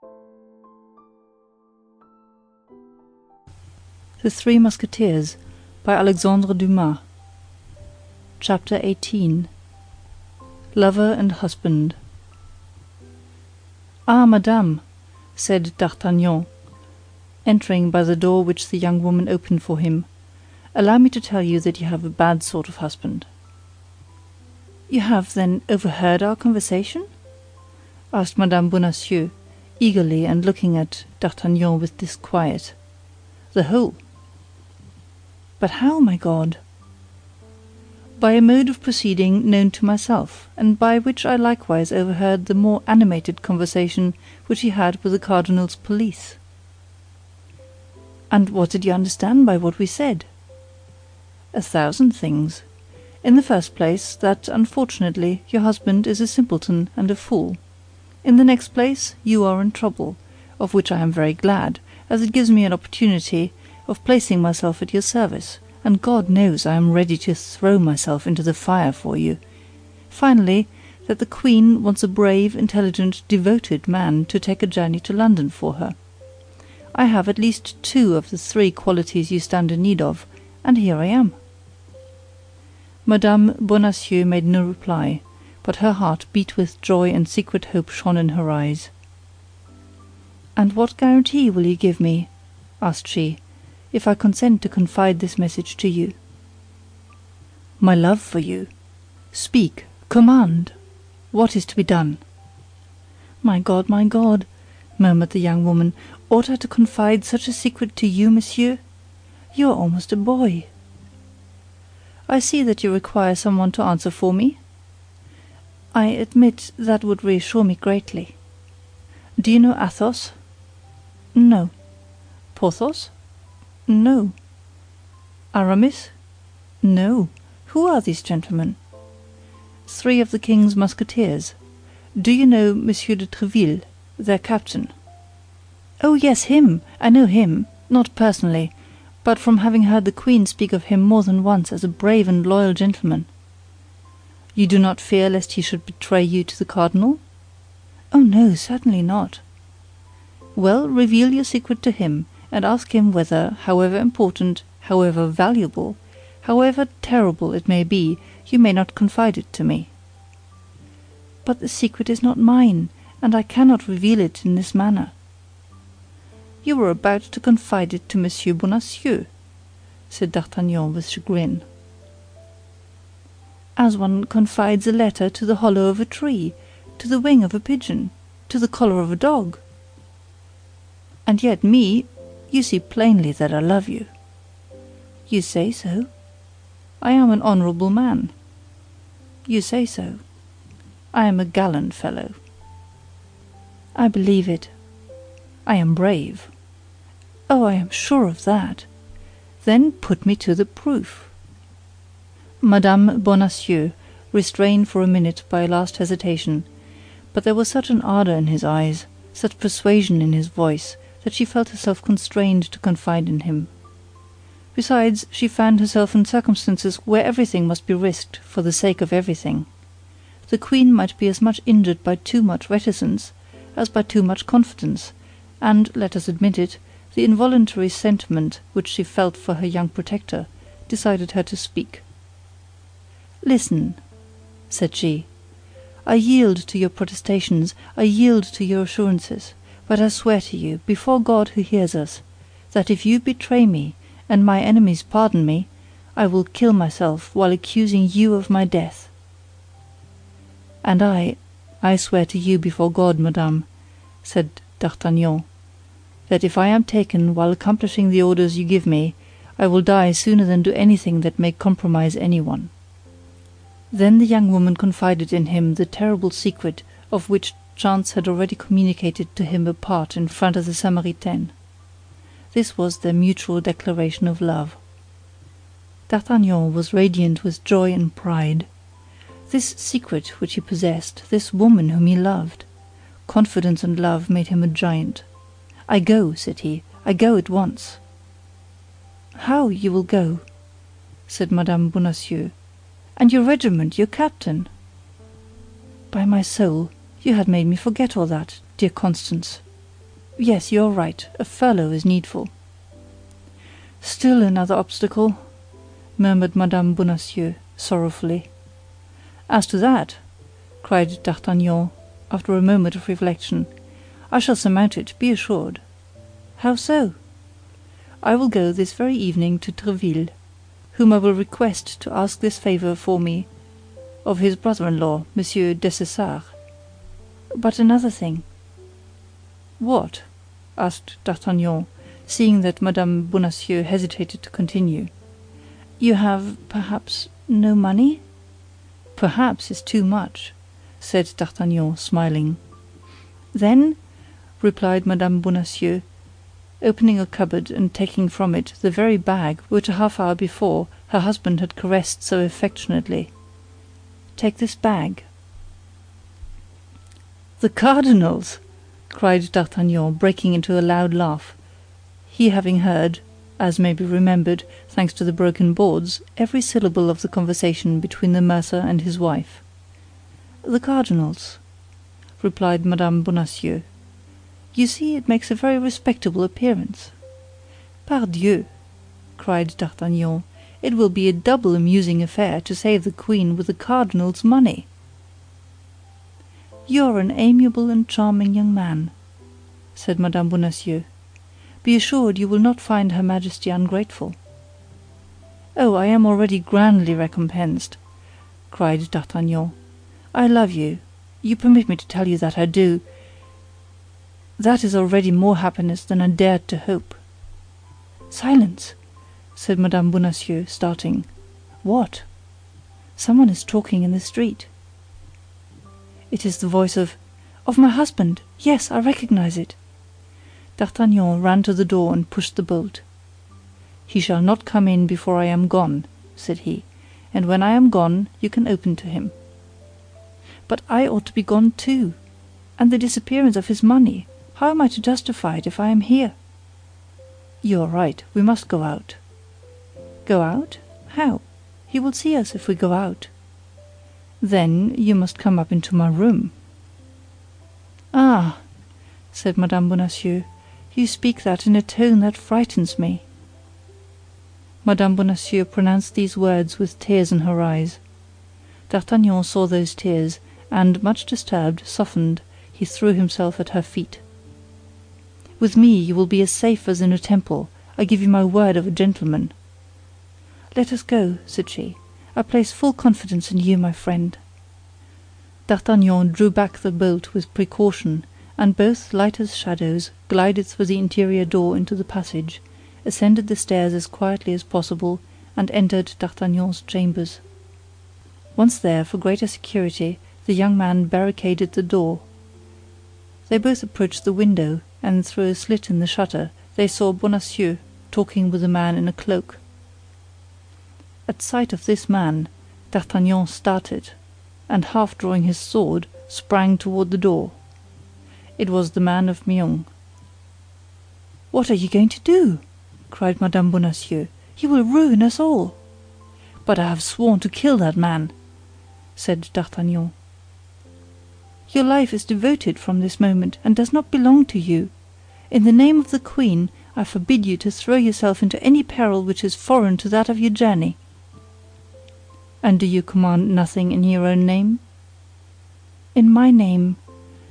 The Three Musketeers by Alexandre Dumas. Chapter 18. Lover and Husband. Ah, madame, said D'Artagnan, entering by the door which the young woman opened for him, allow me to tell you that you have a bad sort of husband. You have, then, overheard our conversation? Asked Madame Bonacieux, eagerly and looking at D'Artagnan with disquiet. The whole. But how, my God? By a mode of proceeding known to myself, and by which I likewise overheard the more animated conversation which he had with the cardinal's police. And what did you understand by what we said? 1,000 things. In the first place, that, unfortunately, your husband is a simpleton and a fool. In the next place, you are in trouble, of which I am very glad, as it gives me an opportunity of placing myself at your service, and God knows I am ready to throw myself into the fire for you. Finally, that the queen wants a brave, intelligent, devoted man to take a journey to London for her. I have at least 2 of the 3 qualities you stand in need of, and here I am. Madame Bonacieux made no reply, but her heart beat with joy and secret hope shone in her eyes. "And what guarantee will you give me," asked she, "if I consent to confide this message to you?" "My love for you. Speak, command. What is to be done?" My God, murmured the young woman, ought I to confide such a secret to you, monsieur? You are almost a boy. I see that you require someone to answer for me. I admit that would reassure me greatly. Do you know Athos? No. Porthos? No. Aramis? No. Who are these gentlemen? 3 of the king's musketeers. Do you know Monsieur de Tréville, their captain? Oh, yes, him. I know him, not personally, but from having heard the queen speak of him more than once as a brave and loyal gentleman. You do not fear lest he should betray you to the cardinal? Oh, no, certainly not. Well, reveal your secret to him, and ask him whether, however important, however valuable, however terrible it may be, you may not confide it to me. But the secret is not mine, and I cannot reveal it in this manner. You were about to confide it to Monsieur Bonacieux, said D'Artagnan with chagrin. As one confides a letter to the hollow of a tree, to the wing of a pigeon, to the collar of a dog. And yet me, you see plainly that I love you. You say so. I am an honorable man. You say so. I am a gallant fellow. I believe it. I am brave. Oh, I am sure of that. Then put me to the proof. Madame Bonacieux restrained for a minute by a last hesitation, but there was such an ardor in his eyes, such persuasion in his voice, that she felt herself constrained to confide in him. Besides, she found herself in circumstances where everything must be risked for the sake of everything. The queen might be as much injured by too much reticence as by too much confidence, and, let us admit it, the involuntary sentiment which she felt for her young protector decided her to speak. "Listen," said she. "I yield to your protestations, I yield to your assurances, but I swear to you, before God who hears us, that if you betray me, and my enemies pardon me, I will kill myself while accusing you of my death." "And I swear to you before God, madame," said D'Artagnan, "that if I am taken while accomplishing the orders you give me, I will die sooner than do anything that may compromise anyone." Then the young woman confided in him the terrible secret of which chance had already communicated to him a part in front of the Samaritaine. This was their mutual declaration of love. D'Artagnan was radiant with joy and pride. This secret which he possessed, this woman whom he loved, confidence and love made him a giant. "I go," said he, "I go at once." "How, you will go?" said Madame Bonacieux. "And your regiment, your captain?" "By my soul, you had made me forget all that, dear Constance. Yes, you're right, a furlough is needful." "Still another obstacle," murmured Mme. Bonacieux, sorrowfully. "As to that," cried D'Artagnan, after a moment of reflection, "I shall surmount it, be assured." "How so?" "I will go this very evening to Tréville, whom I will request to ask this favor for me of his brother-in-law, Monsieur Dessessart." "But another thing." "What?" asked D'Artagnan, seeing that Mme. Bonacieux hesitated to continue. "You have, perhaps, no money?" "Perhaps is too much," said D'Artagnan, smiling. "Then," replied Mme. Bonacieux, opening a cupboard and taking from it the very bag which a half-hour before her husband had caressed so affectionately, "take this bag." "The cardinal's!" cried D'Artagnan, breaking into a loud laugh, he having heard, as may be remembered, thanks to the broken boards, every syllable of the conversation between the mercer and his wife. "The cardinal's," replied Mme. Bonacieux. "You see, it makes a very respectable appearance." "Pardieu!" cried D'Artagnan, "it will be a double amusing affair to save the queen with the cardinal's money." "You are an amiable and charming young man," said Mme. Bonacieux. "Be assured you will not find her Majesty ungrateful." "Oh, I am already grandly recompensed," cried D'Artagnan. "I love you. You permit me to tell you that I do. That is already more happiness than I dared to hope." "Silence!" said Mme. Bonacieux, starting. "What?" "Someone is talking in the street." "It is the voice of my husband! Yes, I recognize it." D'Artagnan ran to the door and pushed the bolt. "He shall not come in before I am gone," said he, "and when I am gone you can open to him." "But I ought to be gone too. And the disappearance of his money, how am I to justify it if I am here?" "You are right, we must go out." "Go out? How? He will see us if we go out." "Then you must come up into my room." "Ah!" said Mme. Bonacieux, "you speak that in a tone that frightens me." Mme. Bonacieux pronounced these words with tears in her eyes. D'Artagnan saw those tears, and, much disturbed, softened, he threw himself at her feet. "With me you will be as safe as in a temple, I give you my word of a gentleman." "Let us go," said she. "I place full confidence in you, my friend." D'Artagnan drew back the bolt with precaution, and both, light as shadows, glided through the interior door into the passage, ascended the stairs as quietly as possible, and entered D'Artagnan's chambers. Once there, for greater security, the young man barricaded the door. They both approached the window, and through a slit in the shutter they saw Bonacieux talking with a man in a cloak. At sight of this man, D'Artagnan started, and half drawing his sword, sprang toward the door. It was the man of Meung. "What are you going to do?" cried Mme. Bonacieux. "He will ruin us all." "But I have sworn to kill that man," said D'Artagnan. "Your life is devoted from this moment and does not belong to you. In the name of the queen, I forbid you to throw yourself into any peril which is foreign to that of your journey." "And do you command nothing in your own name?" "In my name,"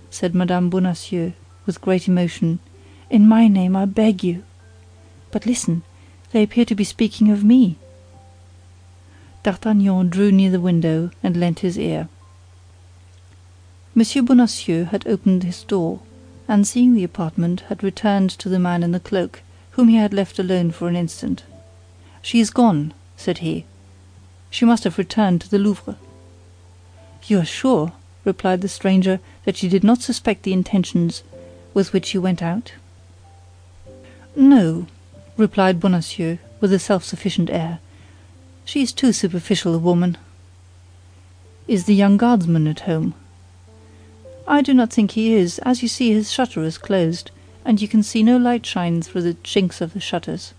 said Mme. Bonacieux, with great emotion, "in my name I beg you. But listen, they appear to be speaking of me." D'Artagnan drew near the window and lent his ear. Monsieur Bonacieux had opened his door, and seeing the apartment, had returned to the man in the cloak, whom he had left alone for an instant. "She is gone," said he. "She must have returned to the Louvre." "You are sure," replied the stranger, "that she did not suspect the intentions with which you went out?" "No," replied Bonacieux, with a self-sufficient air. "She is too superficial a woman." "Is the young guardsman at home?" "I do not think he is; as you see, his shutter is closed, and you can see no light shine through the chinks of the shutters."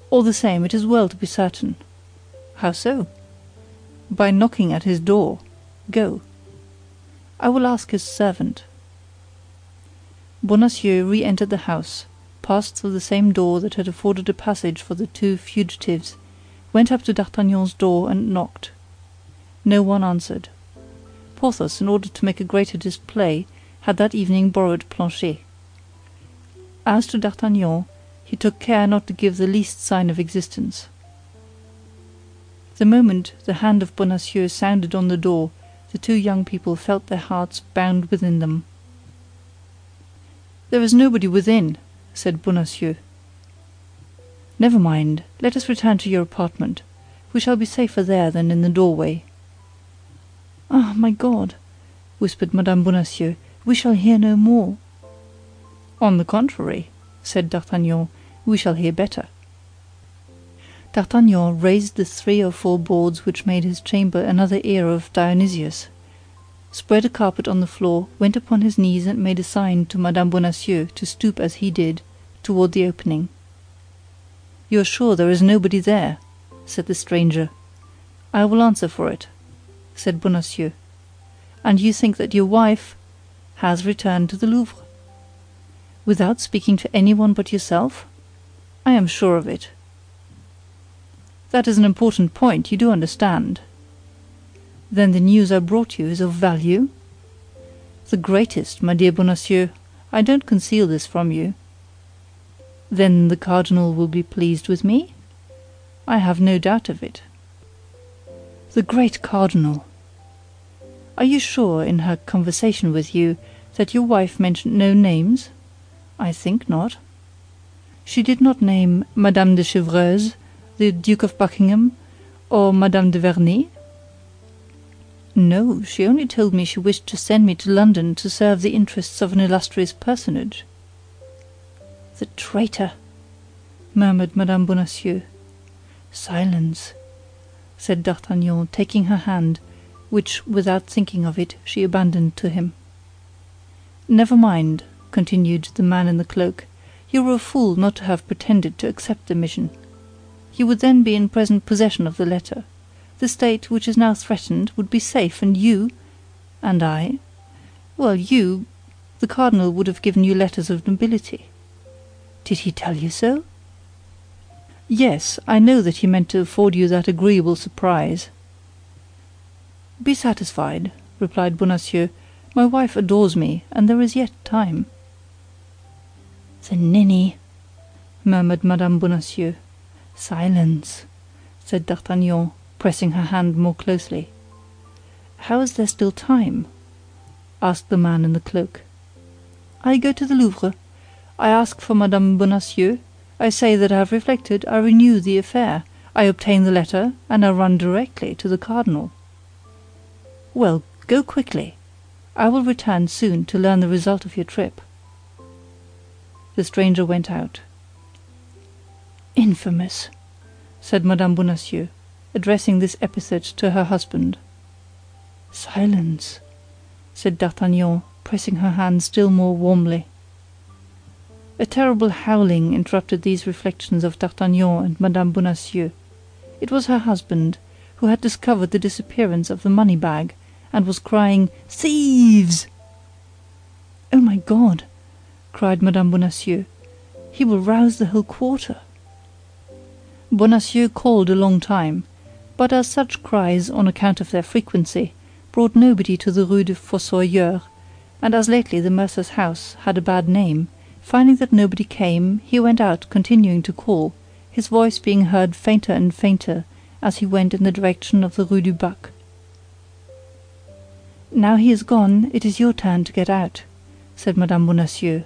"All the same, it is well to be certain." "How so?" "By knocking at his door. Go." "I will ask his servant." Bonacieux re-entered the house, passed through the same door that had afforded a passage for the two fugitives, went up to D'Artagnan's door and knocked. No one answered. Porthos, in order to make a greater display, had that evening borrowed Planchet. As to D'Artagnan, he took care not to give the least sign of existence. The moment the hand of Bonacieux sounded on the door, the two young people felt their hearts bound within them. "There is nobody within," said Bonacieux. "Never mind, let us return to your apartment. We shall be safer there than in the doorway." "Ah, my God!" whispered Mme. Bonacieux, "we shall hear no more." "On the contrary," said D'Artagnan, "we shall hear better." D'Artagnan raised the 3 or 4 boards which made his chamber another ear of Dionysius, spread a carpet on the floor, went upon his knees and made a sign to Mme. Bonacieux to stoop as he did, toward the opening. "You are sure there is nobody there?" said the stranger. "I will answer for it," said Bonacieux. "And you think that your wife—" "Has returned to the Louvre." "Without speaking to anyone but yourself?" "I am sure of it." "That is an important point, you do understand." "Then the news I brought you is of value?" "The greatest, my dear Bonacieux. I don't conceal this from you." "Then the cardinal will be pleased with me?" "I have no doubt of it." "The great cardinal! Are you sure, in her conversation with you, that your wife mentioned no names?" "I think not." "She did not name Madame de Chevreuse, the Duke of Buckingham, or Madame de Vernet?" "No, she only told me she wished to send me to London to serve the interests of an illustrious personage." "The traitor!" murmured Mme. Bonacieux. "Silence," said D'Artagnan, taking her hand, which, without thinking of it, she abandoned to him. "Never mind," continued the man in the cloak, "you were a fool not to have pretended to accept the mission. You would then be in present possession of the letter. The state, which is now threatened, would be safe, and you—" "And I?" "Well, the cardinal would have given you letters of nobility." "Did he tell you so?" "Yes, I know that he meant to afford you that agreeable surprise." "Be satisfied," replied Bonacieux. "My wife adores me, and there is yet time." "The ninny!" murmured Mme. Bonacieux. "Silence," said D'Artagnan, pressing her hand more closely. "How is there still time?" asked the man in the cloak. "I go to the Louvre. I ask for Mme. Bonacieux. I say that I have reflected. I renew the affair. I obtain the letter, and I run directly to the cardinal." "Well, go quickly. I will return soon to learn the result of your trip." The stranger went out. "Infamous!" said Mme. Bonacieux, addressing this epithet to her husband. "Silence," said D'Artagnan, pressing her hand still more warmly. A terrible howling interrupted these reflections of D'Artagnan and Mme. Bonacieux. It was her husband, who had discovered the disappearance of the money bag, and was crying, "Thieves!" "Oh, my God!" cried Mme. Bonacieux. "He will rouse the whole quarter." Bonacieux called a long time, but as such cries, on account of their frequency, brought nobody to the Rue du Fossoyeur, and as lately the mercer's house had a bad name, finding that nobody came, he went out continuing to call, his voice being heard fainter and fainter as he went in the direction of the Rue du Bac. "Now he is gone, it is your turn to get out," said Mme. Bonacieux.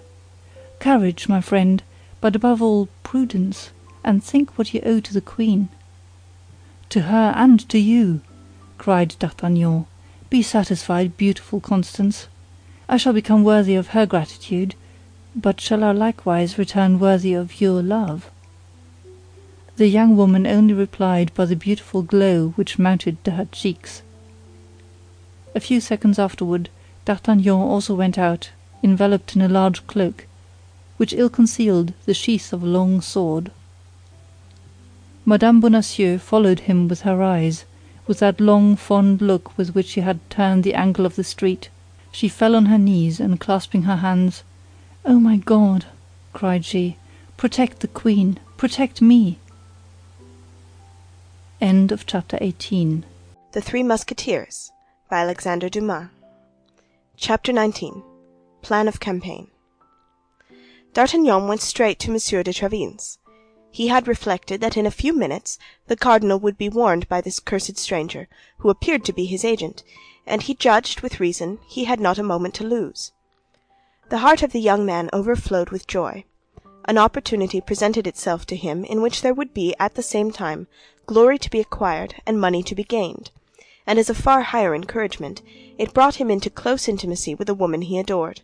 "Courage, my friend, but above all, prudence, and think what you owe to the queen." "To her and to you," cried D'Artagnan. "Be satisfied, beautiful Constance. I shall become worthy of her gratitude, but shall I likewise return worthy of your love?" The young woman only replied by the beautiful glow which mounted to her cheeks. A few seconds afterward, D'Artagnan also went out, enveloped in a large cloak, which ill concealed the sheath of a long sword. Mme. Bonacieux followed him with her eyes, with that long, fond look with which she had turned the angle of the street. She fell on her knees, and clasping her hands, "Oh, my God!" cried she, "protect the queen! Protect me!" Chapter 18. The Three Musketeers by Alexandre Dumas. Chapter 19. Plan of Campaign. D'Artagnan went straight to Monsieur de Tréville's. He had reflected that in a few minutes the cardinal would be warned by this cursed stranger, who appeared to be his agent, and he judged, with reason, he had not a moment to lose. The heart of the young man overflowed with joy. An opportunity presented itself to him in which there would be, at the same time, glory to be acquired and money to be gained, and as a far higher encouragement, it brought him into close intimacy with a woman he adored.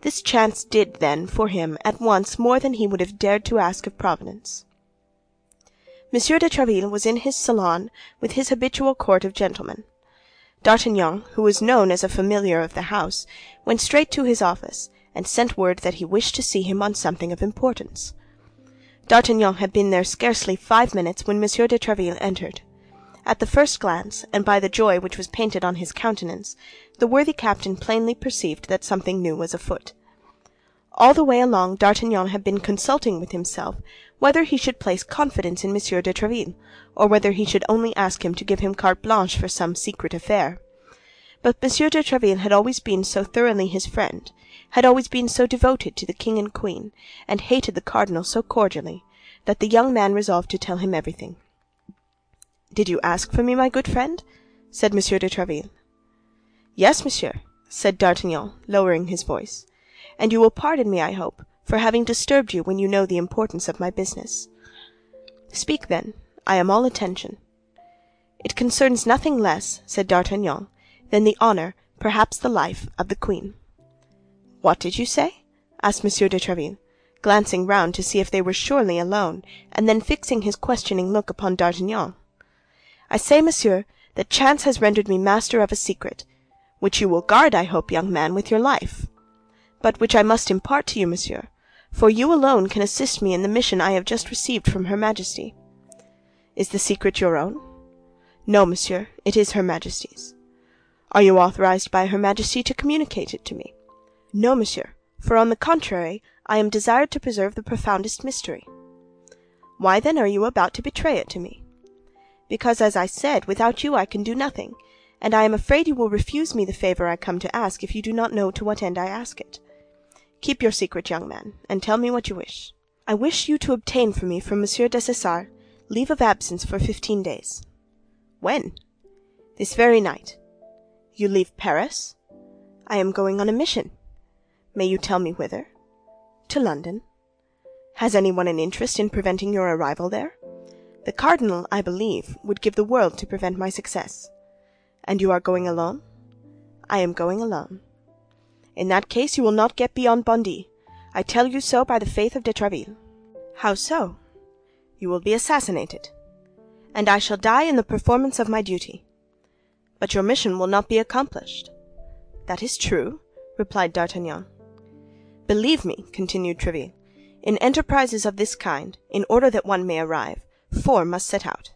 This chance did, then, for him, at once more than he would have dared to ask of Providence. Monsieur de Tréville was in his salon with his habitual court of gentlemen. D'Artagnan, who was known as a familiar of the house, went straight to his office, and sent word that he wished to see him on something of importance. D'Artagnan had been there scarcely 5 minutes when Monsieur de Tréville entered. At the first glance, and by the joy which was painted on his countenance, the worthy captain plainly perceived that something new was afoot. All the way along D'Artagnan had been consulting with himself whether he should place confidence in Monsieur de Tréville, or whether he should only ask him to give him carte blanche for some secret affair. But Monsieur de Tréville had always been so thoroughly his friend, had always been so devoted to the king and queen, and hated the cardinal so cordially, that the young man resolved to tell him everything. "Did you ask for me, my good friend?" said Monsieur de Tréville. "Yes, monsieur," said D'Artagnan, lowering his voice, "and you will pardon me, I hope, for having disturbed you when you know the importance of my business." "Speak, then. I am all attention." "It concerns nothing less," said D'Artagnan, "than the honor, perhaps the life, of the queen." "What did you say?" asked Monsieur de Tréville, glancing round to see if they were surely alone, and then fixing his questioning look upon D'Artagnan. "I say, monsieur, that chance has rendered me master of a secret, which you will guard, I hope, young man, with your life, but which I must impart to you, monsieur, for you alone can assist me in the mission I have just received from Her Majesty." "Is the secret your own?" "No, monsieur, it is Her Majesty's." "Are you authorized by Her Majesty to communicate it to me?" "No, monsieur, for on the contrary, I am desired to preserve the profoundest mystery." "Why then are you about to betray it to me?" "Because, as I said, without you I can do nothing, and I am afraid you will refuse me the favor I come to ask if you do not know to what end I ask it. Keep your secret, young man, and tell me what you wish." "I wish you to obtain for me from Monsieur Dessessart leave of absence for 15 days." "When?" "This very night." "You leave Paris?" "I am going on a mission." "May you tell me whither?" "To London." "Has anyone an interest in preventing your arrival there?" "The cardinal, I believe, would give the world to prevent my success." "And you are going alone?" "I am going alone." "In that case you will not get beyond Bondy. I tell you so by the faith of de Tréville." "How so?" "You will be assassinated." "And I shall die in the performance of my duty." "But your mission will not be accomplished." "That is true," replied D'Artagnan. "Believe me," continued Tréville, "in enterprises of this kind, in order that one may arrive, 4 must set out."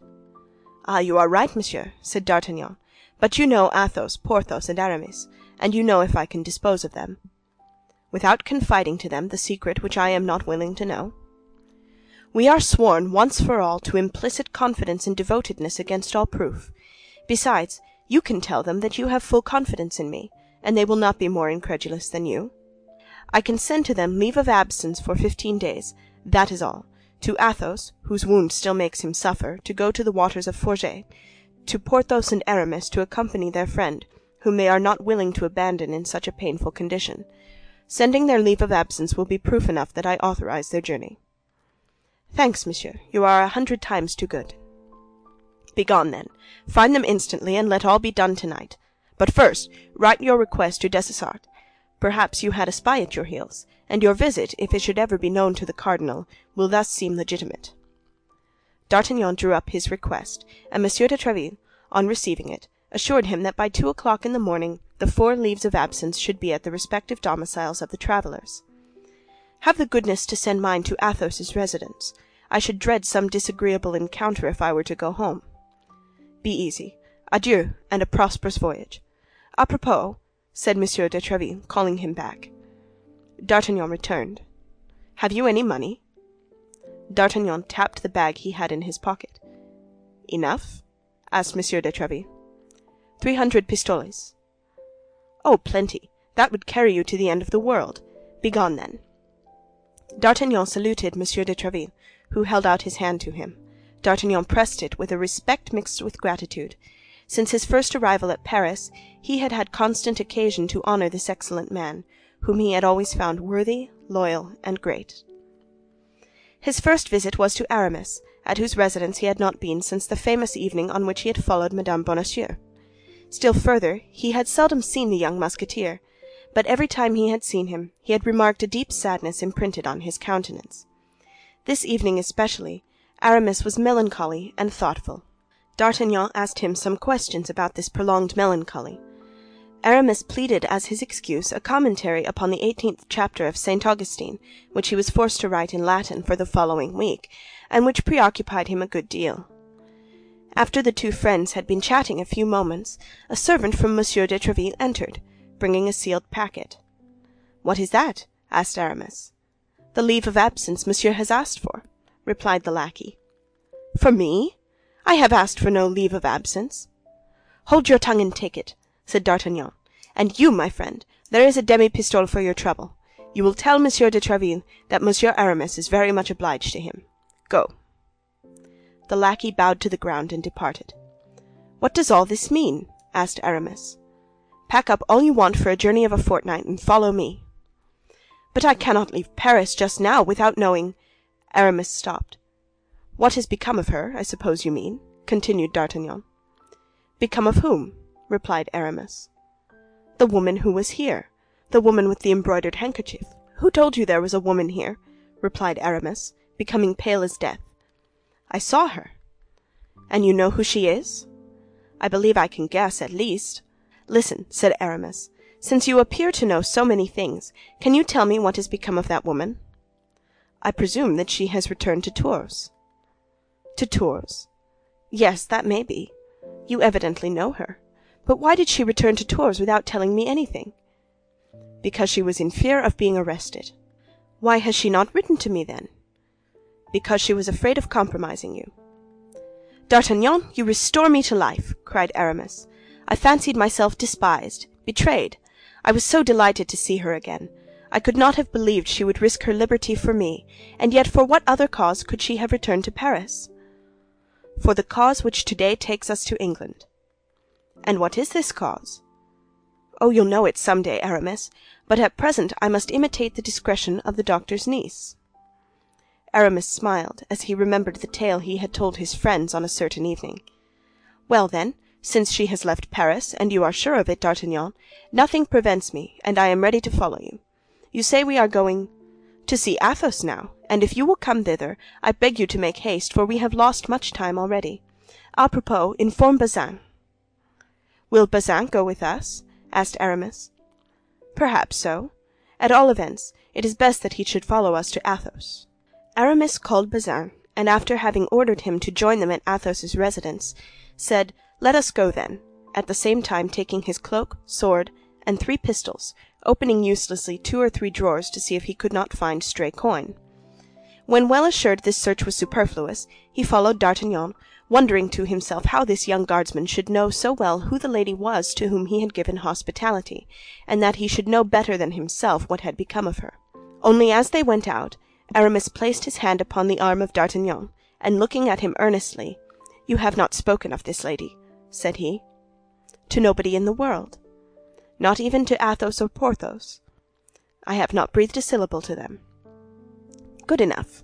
"Ah, you are right, monsieur," said D'Artagnan, "but you know Athos, Porthos, and Aramis, and you know if I can dispose of them." "Without confiding to them the secret which I am not willing to know?" "We are sworn, once for all, to implicit confidence and devotedness against all proof. Besides, you can tell them that you have full confidence in me, and they will not be more incredulous than you. I can send to them leave of absence for 15 days, that is all, to Athos, whose wound still makes him suffer, to go to the waters of Forget, to Porthos and Aramis to accompany their friend, whom they are not willing to abandon in such a painful condition. Sending their leave of absence will be proof enough that I authorize their journey." "Thanks, monsieur, you are 100 times too good." "Begone, then. Find them instantly, and let all be done tonight. But first, write your request to Dessessart. Perhaps you had a spy at your heels, and your visit, if it should ever be known to the cardinal, will thus seem legitimate." D'Artagnan drew up his request, and Monsieur de Tréville, on receiving it, assured him that by 2 o'clock in the morning the 4 leaves of absence should be at the respective domiciles of the travelers. "Have the goodness to send mine to Athos's residence. I should dread some disagreeable encounter if I were to go home." "Be easy. Adieu, and a prosperous voyage. A propos," said Monsieur de Tréville, calling him back, D'Artagnan returned. "Have you any money?" D'Artagnan tapped the bag he had in his pocket. "Enough?" asked Monsieur de Tréville. 300 pistoles. "Oh, plenty. That would carry you to the end of the world. Begone, then." D'Artagnan saluted Monsieur de Tréville, who held out his hand to him. D'Artagnan pressed it with a respect mixed with gratitude. Since his first arrival at Paris, he had had constant occasion to honor this excellent man, whom he had always found worthy, loyal, and great. His first visit was to Aramis, at whose residence he had not been since the famous evening on which he had followed Mme. Bonacieux. Still further, he had seldom seen the young Musketeer, but every time he had seen him, he had remarked a deep sadness imprinted on his countenance. This evening especially, Aramis was melancholy and thoughtful. D'Artagnan asked him some questions about this prolonged melancholy. Aramis pleaded as his excuse a commentary upon the 18th chapter of St. Augustine, which he was forced to write in Latin for the following week, and which preoccupied him a good deal. After the two friends had been chatting a few moments, a servant from Monsieur de Tréville entered, bringing a sealed packet. "What is that?" asked Aramis. "The leave of absence Monsieur has asked for," replied the lackey. "For me? I have asked for no leave of absence." "Hold your tongue and take it," said D'Artagnan. "And you, my friend, there is a demi-pistole for your trouble. You will tell Monsieur de Tréville that Monsieur Aramis is very much obliged to him. Go." The lackey bowed to the ground and departed. "What does all this mean?" asked Aramis. "Pack up all you want for a journey of a fortnight and follow me." "But I cannot leave Paris just now without knowing—" Aramis stopped. "What has become of her, I suppose you mean," continued D'Artagnan. "Become of whom?" replied Aramis. "The woman who was here, the woman with the embroidered handkerchief." "Who told you there was a woman here?" replied Aramis, becoming pale as death. "I saw her." "And you know who she is?" "I believe I can guess, at least." "Listen," said Aramis. "Since you appear to know so many things, can you tell me what has become of that woman?" "I presume that she has returned to Tours." "To Tours?" "Yes, that may be. You evidently know her. But why did she return to Tours without telling me anything?" "Because she was in fear of being arrested." "Why has she not written to me, then?" "Because she was afraid of compromising you." "D'Artagnan, you restore me to life!" cried Aramis. "I fancied myself despised, betrayed. I was so delighted to see her again. I could not have believed she would risk her liberty for me, and yet for what other cause could she have returned to Paris?" "For the cause which today takes us to England." "And what is this cause?" "Oh, you'll know it some day, Aramis, but at present I must imitate the discretion of the doctor's niece." Aramis smiled, as he remembered the tale he had told his friends on a certain evening. "Well, then, since she has left Paris, and you are sure of it, D'Artagnan, nothing prevents me, and I am ready to follow you. You say we are going—" "To see Athos now, and if you will come thither, I beg you to make haste, for we have lost much time already. A propos, inform Bazin." "Will Bazin go with us?" asked Aramis. "Perhaps so. At all events, it is best that he should follow us to Athos." Aramis called Bazin, and after having ordered him to join them at Athos's residence, said, "Let us go, then," at the same time taking his cloak, sword, and 3 pistols, opening uselessly 2 or 3 drawers to see if he could not find stray coin. When well assured this search was superfluous, he followed D'Artagnan, wondering to himself how this young guardsman should know so well who the lady was to whom he had given hospitality, and that he should know better than himself what had become of her. Only as they went out, Aramis placed his hand upon the arm of D'Artagnan, and looking at him earnestly, "You have not spoken of this lady," said he. "To nobody in the world?" "Not even to Athos or Porthos?" "I have not breathed a syllable to them." "Good enough."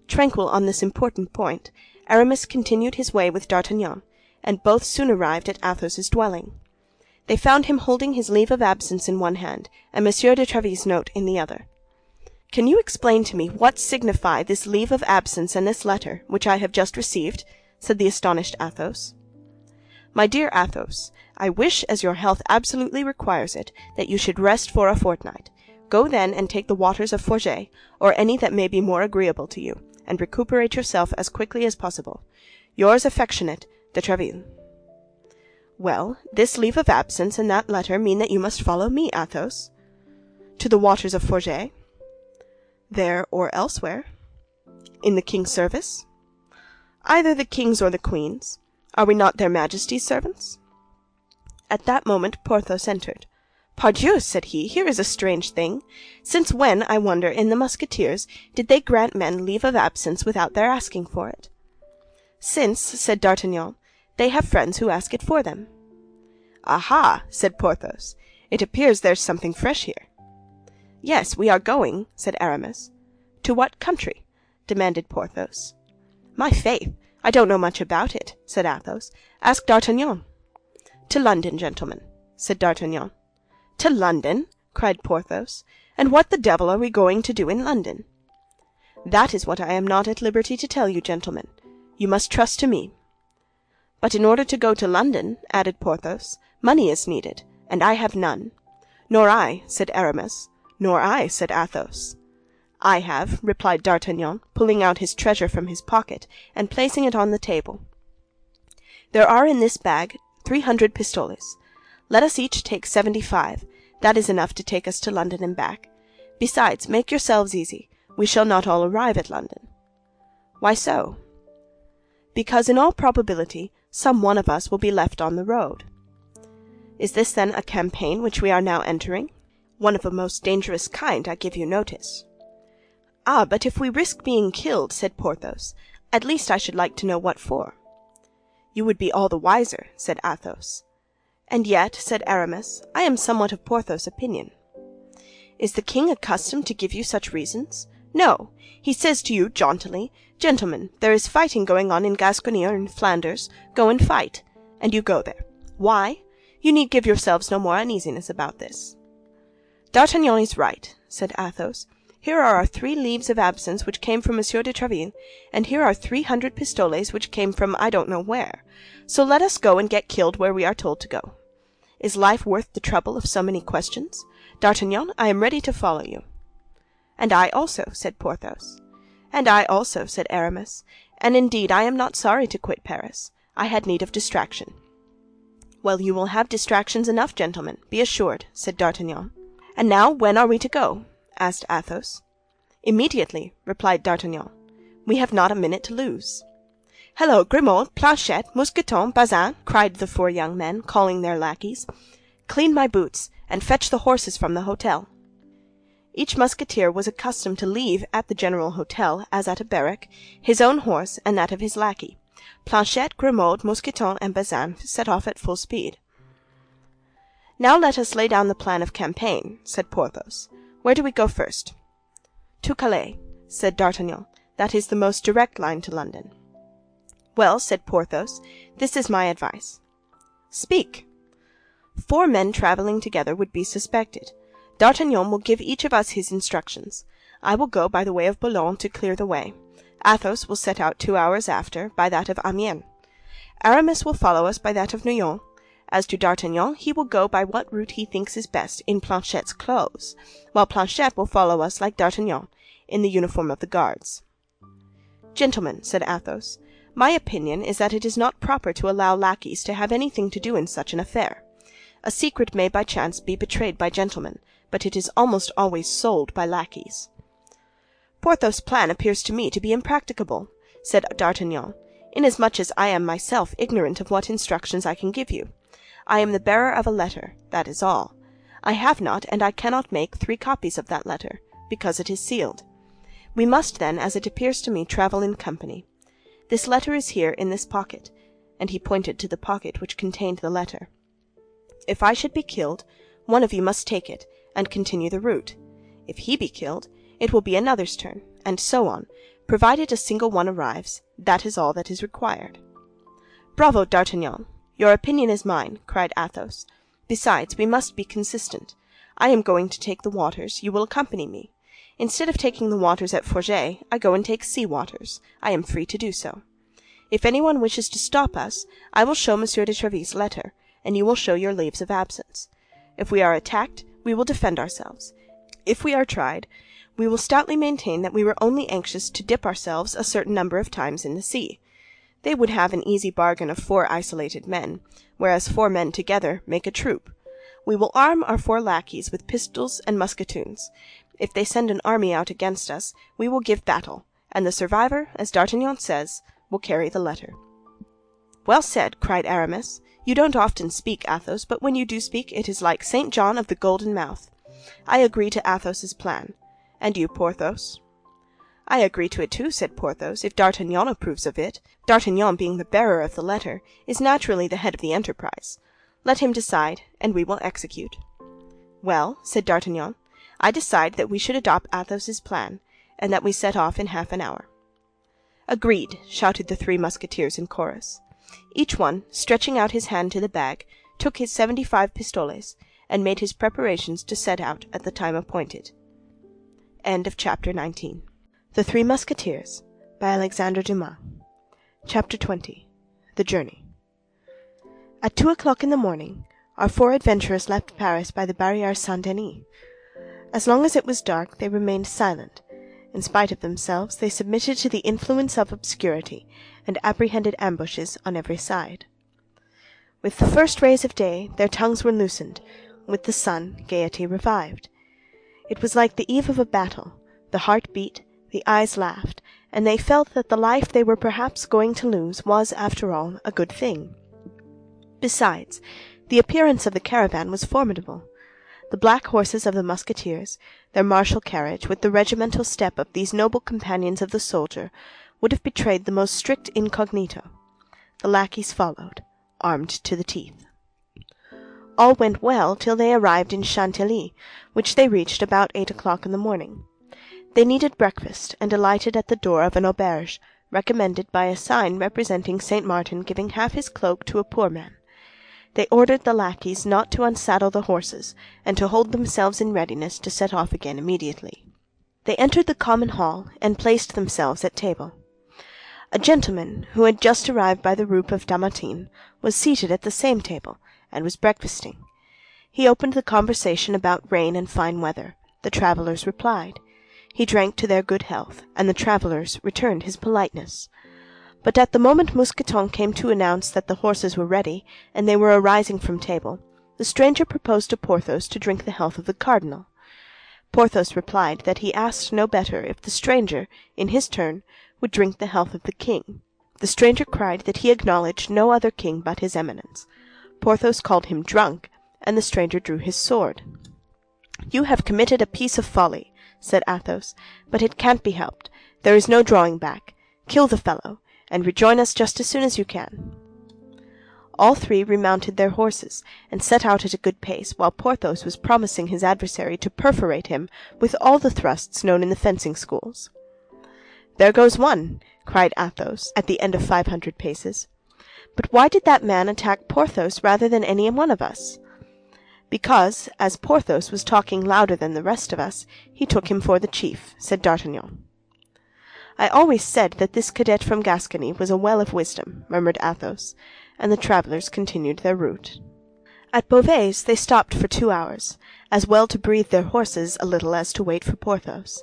Tranquil on this important point, Aramis continued his way with D'Artagnan, and both soon arrived at Athos's dwelling. They found him holding his leave of absence in one hand, and Monsieur de Tréville's note in the other. "Can you explain to me what signify this leave of absence and this letter, which I have just received?" said the astonished Athos. "My dear Athos, I wish, as your health absolutely requires it, that you should rest for a fortnight. Go then and take the waters of Forget, or any that may be more agreeable to you, and recuperate yourself as quickly as possible. Yours affectionate, de Tréville." "Well, this leave of absence and that letter mean that you must follow me, Athos." To the waters of Forget? There or elsewhere? In the king's service? Either the king's or the queen's. Are we not their majesties' servants? At that moment Porthos entered. "Pardieu," said he, "here is a strange thing. Since when, I wonder, in the Musketeers, did they grant men leave of absence without their asking for it?" "Since," said D'Artagnan, "they have friends who ask it for them." "Aha!" said Porthos, "it appears there's something fresh here." "Yes, we are going," said Aramis. "To what country?" demanded Porthos. "My faith, I don't know much about it," said Athos. "Ask D'Artagnan." "To London, gentlemen," said D'Artagnan. "To London!" cried Porthos. "And what the devil are we going to do in London?" "That is what I am not at liberty to tell you, gentlemen. You must trust to me." "But in order to go to London," added Porthos, "money is needed, and I have none." "Nor I," said Aramis. "Nor I," said Athos. "I have," replied D'Artagnan, pulling out his treasure from his pocket and placing it on the table. "There are in this bag 300 pistoles. Let us each take 75. That is enough to take us to London and back. Besides, make yourselves easy. We shall not all arrive at London." "Why so?" "Because in all probability some one of us will be left on the road." "Is this then a campaign which we are now entering?" "One of a most dangerous kind, I give you notice." "Ah, but if we risk being killed," said Porthos, "at least I should like to know what for." "You would be all the wiser," said Athos. "And yet," said Aramis, "I am somewhat of Porthos' opinion." "Is the king accustomed to give you such reasons? No, he says to you jauntily, 'Gentlemen, there is fighting going on in Gascony or in Flanders, go and fight,' and you go there. Why? You need give yourselves no more uneasiness about this." "D'Artagnan is right," said Athos. "Here are our 3 leaves of absence which came from Monsieur de Tréville, and here are 300 pistoles which came from I don't know where. So let us go and get killed where we are told to go. Is life worth the trouble of so many questions? D'Artagnan, I am ready to follow you." "And I also," said Porthos. "And I also," said Aramis. "And indeed I am not sorry to quit Paris. I had need of distraction." "Well, you will have distractions enough, gentlemen, be assured," said D'Artagnan. "And now when are we to go?" asked Athos. "Immediately," replied D'Artagnan. "We have not a minute to lose." "Hello, Grimaud, Planchet, Mousqueton, Bazin!" cried the 4 young men, calling their lackeys. "Clean my boots, and fetch the horses from the hotel." Each Musketeer was accustomed to leave at the general hotel, as at a barrack, his own horse and that of his lackey. Planchet, Grimaud, Mousqueton, and Bazin set off at full speed. "Now let us lay down the plan of campaign," said Porthos. "Where do we go first?" "To Calais," said D'Artagnan. "That is the most direct line to London." "Well," said Porthos, "this is my advice." "Speak." 4 men traveling together would be suspected. D'Artagnan will give each of us his instructions. I will go by the way of Boulogne to clear the way. Athos will set out 2 hours after, by that of Amiens. Aramis will follow us by that of Noyon. As to D'Artagnan, he will go by what route he thinks is best, in Planchet's clothes, while Planchet will follow us like D'Artagnan, in the uniform of the Guards. "Gentlemen," said Athos, "my opinion is that it is not proper to allow lackeys to have anything to do in such an affair. A secret may by chance be betrayed by gentlemen, but it is almost always sold by lackeys." "Porthos' plan appears to me to be impracticable," said D'Artagnan, "inasmuch as I am myself ignorant of what instructions I can give you. I am the bearer of a letter, that is all. I have not, and I cannot make 3 copies of that letter, because it is sealed. We must then, as it appears to me, travel in company. This letter is here in this pocket," and he pointed to the pocket which contained the letter. "If I should be killed, one of you must take it, and continue the route. If he be killed, it will be another's turn, and so on, provided a single one arrives. That is all that is required." "Bravo, D'Artagnan! Your opinion is mine," cried Athos. "Besides, we must be consistent. I am going to take the waters, you will accompany me. Instead of taking the waters at Forget, I go and take sea waters. I am free to do so. If anyone wishes to stop us, I will show Monsieur de Tréville's letter, and you will show your leaves of absence. If we are attacked, we will defend ourselves. If we are tried, we will stoutly maintain that we were only anxious to dip ourselves a certain number of times in the sea. They would have an easy bargain of 4 isolated men, whereas 4 men together make a troop. We will arm our 4 lackeys with pistols and musketoons. If they send an army out against us, we will give battle, and the survivor, as D'Artagnan says, will carry the letter." "Well said," cried Aramis. "You don't often speak, Athos, but when you do speak it is like St. John of the Golden Mouth. I agree to Athos's plan. And you, Porthos?" "I agree to it too," said Porthos, "if D'Artagnan approves of it. D'Artagnan, being the bearer of the letter, is naturally the head of the enterprise. Let him decide, and we will execute." "Well," said D'Artagnan, "I decide that we should adopt Athos's plan, and that we set off in half an hour." "Agreed," shouted the 3 Musketeers in chorus. Each one, stretching out his hand to the bag, took his 75 pistoles, and made his preparations to set out at the time appointed. End of chapter 19. The Three Musketeers, by Alexandre Dumas. Chapter 20. The Journey. At 2 o'clock in the morning, our 4 adventurers left Paris by the Barrière Saint-Denis. As long as it was dark, they remained silent. In spite of themselves, they submitted to the influence of obscurity, and apprehended ambushes on every side. With the first rays of day, their tongues were loosened; with the sun, gaiety revived. It was like the eve of a battle; the heart beat, the eyes laughed, and they felt that the life they were perhaps going to lose was, after all, a good thing. Besides, the appearance of the caravan was formidable. The black horses of the Musketeers, their martial carriage, with the regimental step of these noble companions of the soldier, would have betrayed the most strict incognito. The lackeys followed, armed to the teeth. All went well till they arrived in Chantilly, which they reached about 8 o'clock in the morning. They needed breakfast, and alighted at the door of an auberge, recommended by a sign representing St. Martin giving half his cloak to a poor man. They ordered the lackeys not to unsaddle the horses, and to hold themselves in readiness to set off again immediately. They entered the common hall, and placed themselves at table. A gentleman, who had just arrived by the route of Dammartin, was seated at the same table, and was breakfasting. He opened the conversation about rain and fine weather. The travellers replied. He drank to their good health, and the travellers returned his politeness. But at the moment Mousqueton came to announce that the horses were ready, and they were arising from table, the stranger proposed to Porthos to drink the health of the cardinal. Porthos replied that he asked no better if the stranger, in his turn, would drink the health of the king. The stranger cried that he acknowledged no other king but his Eminence. Porthos called him drunk, and the stranger drew his sword. "You have committed a piece of folly," said Athos, "but it can't be helped. There is no drawing back. Kill the fellow, and rejoin us just as soon as you can." All 3 remounted their horses, and set out at a good pace, while Porthos was promising his adversary to perforate him with all the thrusts known in the fencing schools. "There goes one!" cried Athos, at the end of 500 paces. "But why did that man attack Porthos rather than any one of us?" "Because, as Porthos was talking louder than the rest of us, he took him for the chief," said D'Artagnan. "I always said that this cadet from Gascony was a well of wisdom," murmured Athos, and the travellers continued their route. At Beauvais they stopped for 2 hours, as well to breathe their horses a little as to wait for Porthos.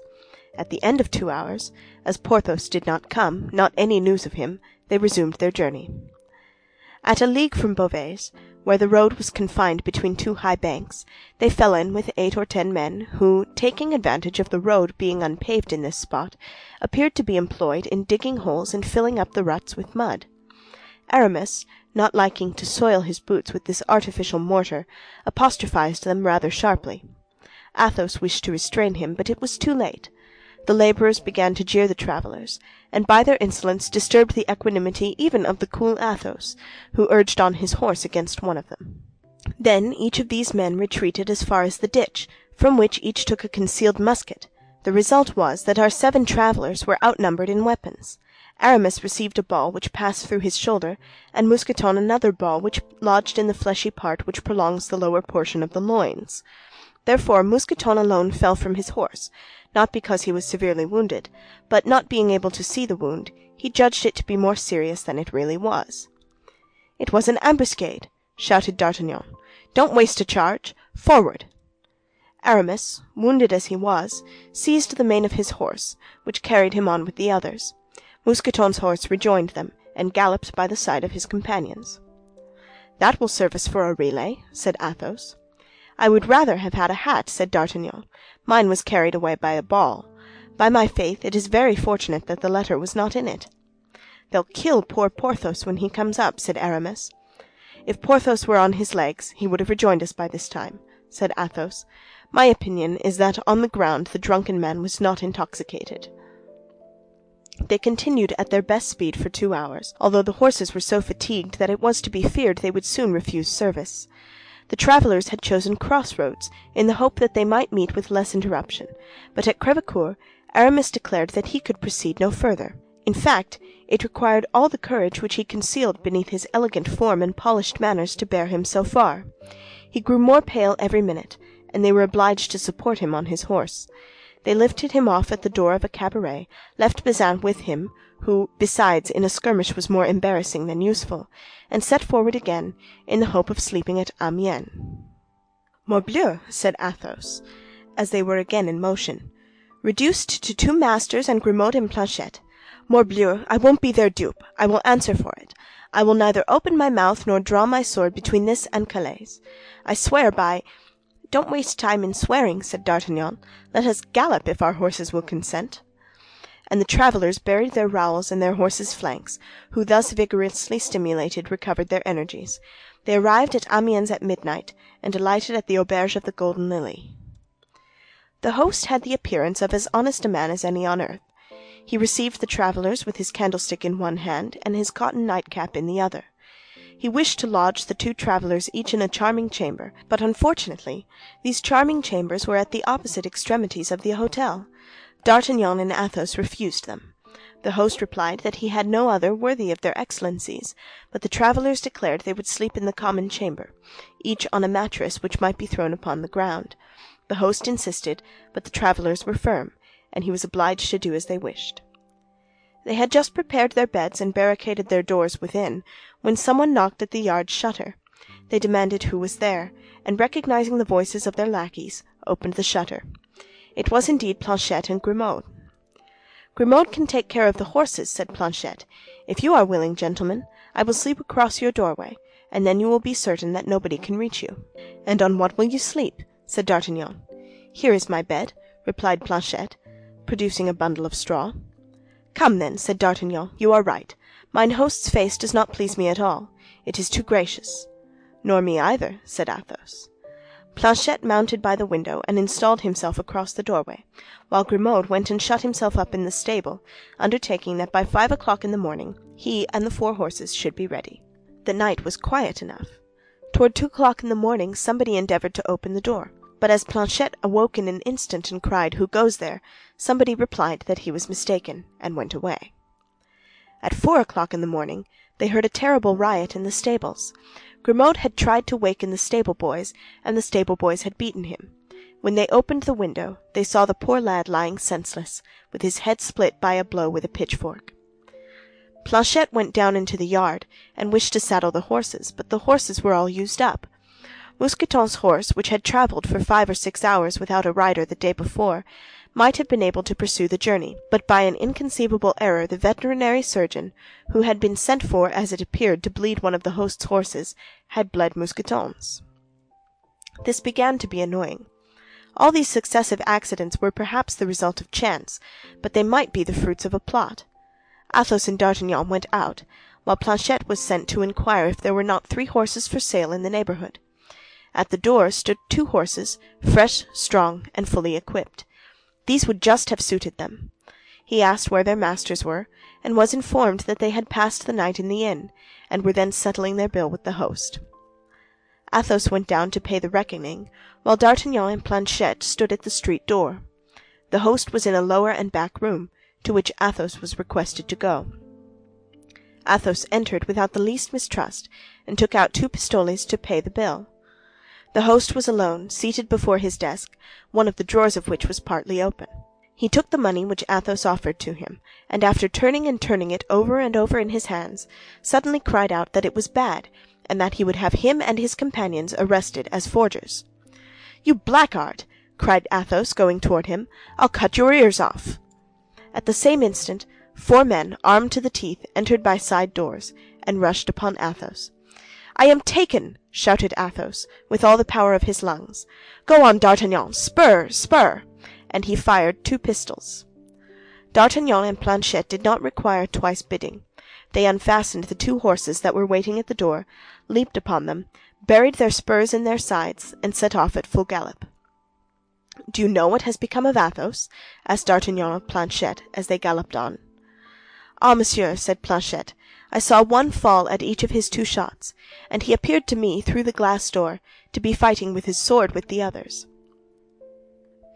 At the end of 2 hours, as Porthos did not come, not any news of him, they resumed their journey. At a league from Beauvais, where the road was confined between 2 high banks, they fell in with 8 or 10 men, who, taking advantage of the road being unpaved in this spot, appeared to be employed in digging holes and filling up the ruts with mud. Aramis, not liking to soil his boots with this artificial mortar, apostrophized them rather sharply. Athos wished to restrain him, but it was too late. The labourers began to jeer the travellers, and by their insolence disturbed the equanimity even of the cool Athos, who urged on his horse against one of them. Then each of these men retreated as far as the ditch, from which each took a concealed musket. The result was that our 7 travellers were outnumbered in weapons. Aramis received a ball which passed through his shoulder, and Mousqueton another ball which lodged in the fleshy part which prolongs the lower portion of the loins. Therefore Mousqueton alone fell from his horse, not because he was severely wounded, but not being able to see the wound, he judged it to be more serious than it really was. "It was an ambuscade!" shouted D'Artagnan. "Don't waste a charge! Forward!" Aramis, wounded as he was, seized the mane of his horse, which carried him on with the others. Mousqueton's horse rejoined them, and galloped by the side of his companions. "That will serve us for a relay," said Athos. "I would rather have had a hat," said D'Artagnan. "Mine was carried away by a ball. By my faith, it is very fortunate that the letter was not in it." "They'll kill poor Porthos when he comes up," said Aramis. "If Porthos were on his legs, he would have rejoined us by this time," said Athos. "My opinion is that on the ground the drunken man was not intoxicated." They continued at their best speed for 2 hours, although the horses were so fatigued that it was to be feared they would soon refuse service. The travelers had chosen crossroads, in the hope that they might meet with less interruption, but at Crèvecœur Aramis declared that he could proceed no further. In fact, it required all the courage which he concealed beneath his elegant form and polished manners to bear him so far. He grew more pale every minute, and they were obliged to support him on his horse. They lifted him off at the door of a cabaret, left Bazin with him, who, besides, in a skirmish was more embarrassing than useful, and set forward again, in the hope of sleeping at Amiens. "Morbleu!" said Athos, as they were again in motion. "Reduced to 2 masters and Grimaud and Planchet. Morbleu, I won't be their dupe, I will answer for it. I will neither open my mouth nor draw my sword between this and Calais. I swear by—" "Don't waste time in swearing," said D'Artagnan. "Let us gallop if our horses will consent." And the travelers buried their rowels in their horses' flanks, who thus vigorously stimulated recovered their energies. They arrived at Amiens at midnight, and alighted at the auberge of the Golden Lily. The host had the appearance of as honest a man as any on earth. He received the travelers with his candlestick in one hand and his cotton nightcap in the other. He wished to lodge the 2 travelers each in a charming chamber, but unfortunately these charming chambers were at the opposite extremities of the hôtel. D'Artagnan and Athos refused them. The host replied that he had no other worthy of their excellencies, but the travelers declared they would sleep in the common chamber, each on a mattress which might be thrown upon the ground. The host insisted, but the travelers were firm, and he was obliged to do as they wished. They had just prepared their beds and barricaded their doors within, when someone knocked at the yard shutter. They demanded who was there, and recognizing the voices of their lackeys, opened the shutter. It was indeed Planchet and Grimaud. "Grimaud can take care of the horses," said Planchet. "If you are willing, gentlemen, I will sleep across your doorway, and then you will be certain that nobody can reach you." "And on what will you sleep?" said D'Artagnan. "Here is my bed," replied Planchet, producing a bundle of straw. "Come, then," said D'Artagnan, "you are right. Mine host's face does not please me at all. It is too gracious." "Nor me either," said Athos. Planchet mounted by the window and installed himself across the doorway, while Grimaud went and shut himself up in the stable, undertaking that by 5 o'clock in the morning he and the 4 horses should be ready. The night was quiet enough. Toward 2 o'clock in the morning somebody endeavored to open the door, but as Planchet awoke in an instant and cried, "Who goes there?" somebody replied that he was mistaken, and went away. At 4 o'clock in the morning they heard a terrible riot in the stables. Grimaud had tried to waken the stable boys, and the stable boys had beaten him. When they opened the window, they saw the poor lad lying senseless, with his head split by a blow with a pitchfork. Planchet went down into the yard, and wished to saddle the horses, but the horses were all used up. Mousqueton's horse, which had traveled for 5 or 6 hours without a rider the day before, might have been able to pursue the journey, but by an inconceivable error the veterinary surgeon, who had been sent for, as it appeared, to bleed one of the host's horses, had bled Mousqueton's. This began to be annoying. All these successive accidents were perhaps the result of chance, but they might be the fruits of a plot. Athos and D'Artagnan went out, while Planchet was sent to inquire if there were not 3 horses for sale in the neighborhood. At the door stood 2 horses, fresh, strong, and fully equipped. These would just have suited them. He asked where their masters were, and was informed that they had passed the night in the inn, and were then settling their bill with the host. Athos went down to pay the reckoning, while D'Artagnan and Planchet stood at the street door. The host was in a lower and back room, to which Athos was requested to go. Athos entered without the least mistrust, and took out 2 pistoles to pay the bill. The host was alone, seated before his desk, one of the drawers of which was partly open. He took the money which Athos offered to him, and after turning and turning it over and over in his hands, suddenly cried out that it was bad, and that he would have him and his companions arrested as forgers. "You blackguard!" cried Athos, going toward him. "I'll cut your ears off." At the same instant, 4 men, armed to the teeth, entered by side doors, and rushed upon Athos. I am taken!" shouted Athos, with all the power of his lungs. "Go on, D'Artagnan! Spur! Spur!" And he fired 2 pistols. D'Artagnan and Planchet did not require twice bidding. They unfastened the 2 horses that were waiting at the door, leaped upon them, buried their spurs in their sides, and set off at full gallop. "Do you know what has become of Athos?" asked D'Artagnan of Planchet, as they galloped on. "Ah, monsieur," said Planchet, "I saw one fall at each of his 2 shots, and he appeared to me, through the glass door, to be fighting with his sword with the others."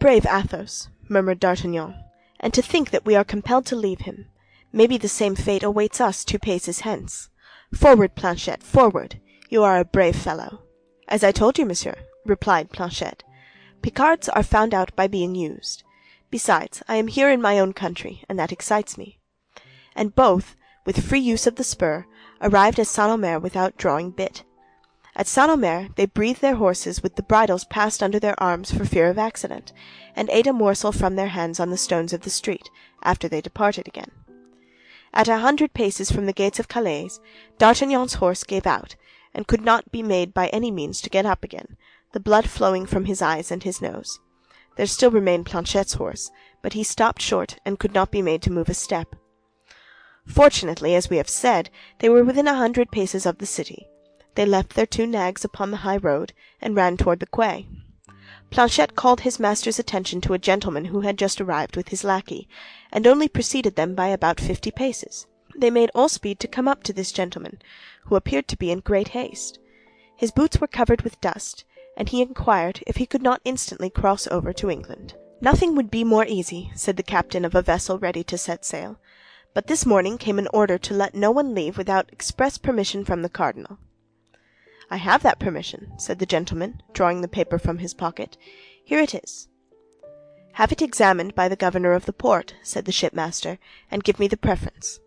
"Brave Athos," murmured D'Artagnan, "and to think that we are compelled to leave him. Maybe the same fate awaits us 2 paces hence. Forward, Planchet, forward! You are a brave fellow." "As I told you, monsieur," replied Planchet, "Picards are found out by being used. Besides, I am here in my own country, and that excites me." And both, with free use of the spur, arrived at St. Omer without drawing bit. At St. Omer they breathed their horses with the bridles passed under their arms for fear of accident, and ate a morsel from their hands on the stones of the street, after they departed again. At 100 paces from the gates of Calais, D'Artagnan's horse gave out, and could not be made by any means to get up again, the blood flowing from his eyes and his nose. There still remained Planchet's horse, but he stopped short and could not be made to move a step. Fortunately, as we have said, they were within 100 paces of the city. They left their 2 nags upon the high road, and ran toward the quay. Planchet called his master's attention to a gentleman who had just arrived with his lackey, and only preceded them by about 50 paces. They made all speed to come up to this gentleman, who appeared to be in great haste. His boots were covered with dust, and he inquired if he could not instantly cross over to England. "Nothing would be more easy," said the captain of a vessel ready to set sail. "But this morning came an order to let no one leave without express permission from the cardinal." "I have that permission," said the gentleman, drawing the paper from his pocket. "Here it is." "Have it examined by the governor of the port," said the shipmaster, "and give me the preference."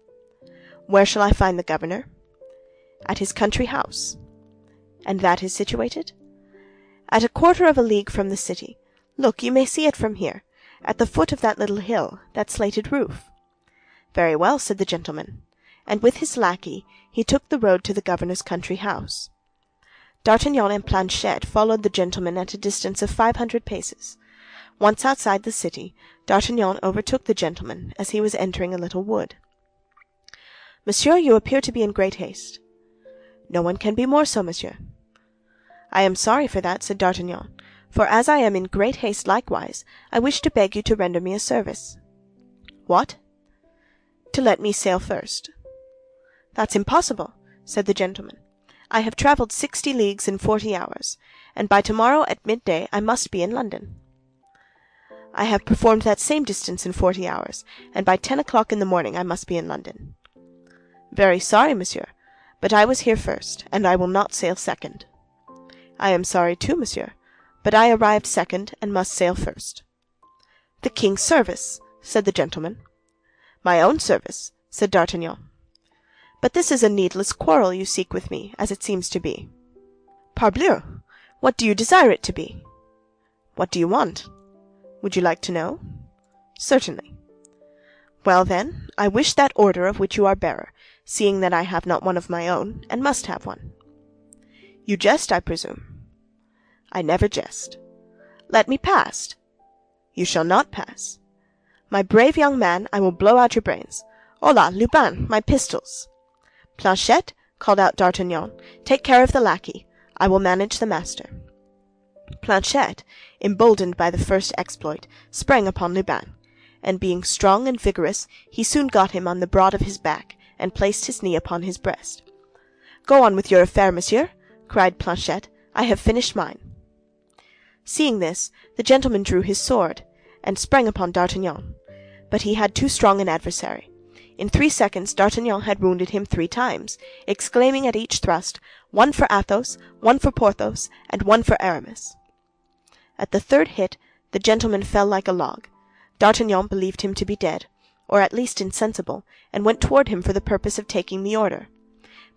"Where shall I find the governor?" "At his country house." "And that is situated?" "At a quarter of a league from the city. Look, you may see it from here, at the foot of that little hill, that slated roof." "Very well," said the gentleman, and with his lackey he took the road to the governor's country house. D'Artagnan and Planchet followed the gentleman at a distance of 500 paces. Once outside the city, D'Artagnan overtook the gentleman as he was entering a little wood. "Monsieur, you appear to be in great haste." "No one can be more so, monsieur." "I am sorry for that," said D'Artagnan, "for as I am in great haste likewise, I wish to beg you to render me a service." "What?" "To let me sail first." "That's impossible," said the gentleman. "I have traveled 60 leagues in 40 hours, and by tomorrow at midday I must be in London." "I have performed that same distance in 40 hours, and by 10 o'clock in the morning I must be in London." "Very sorry, monsieur, but I was here first, and I will not sail second." "I am sorry too, monsieur, but I arrived second and must sail first." "The king's service," said the gentleman. "My own service," said D'Artagnan. "But this is a needless quarrel you seek with me, as it seems to be." "Parbleu! What do you desire it to be?" "What do you want?" "Would you like to know?" "Certainly." "Well, then, I wish that order of which you are bearer, seeing that I have not one of my own, and must have one." "You jest, I presume." "I never jest." "Let me pass." "You shall not pass." "My brave young man, I will blow out your brains. Hola, Lupin, my pistols!" "Planchet," called out D'Artagnan, "take care of the lackey. I will manage the master." Planchet, emboldened by the first exploit, sprang upon Lupin, and being strong and vigorous, he soon got him on the broad of his back, and placed his knee upon his breast. "Go on with your affair, monsieur," cried Planchet. "I have finished mine." Seeing this, the gentleman drew his sword, and sprang upon D'Artagnan. But he had too strong an adversary. In 3 seconds D'Artagnan had wounded him 3 times, exclaiming at each thrust, "One for Athos, one for Porthos, and one for Aramis." At the 3rd hit the gentleman fell like a log. D'Artagnan believed him to be dead, or at least insensible, and went toward him for the purpose of taking the order.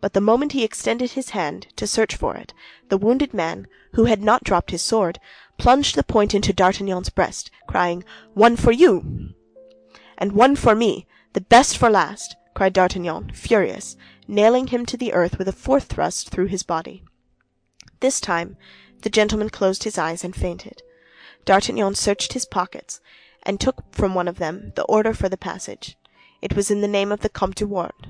But the moment he extended his hand to search for it, the wounded man, who had not dropped his sword, plunged the point into D'Artagnan's breast, crying, "One for you!" "And one for me, the best for last!" cried D'Artagnan, furious, nailing him to the earth with a fourth thrust through his body. This time the gentleman closed his eyes and fainted. D'Artagnan searched his pockets, and took from one of them the order for the passage. It was in the name of the Comte de Wardes.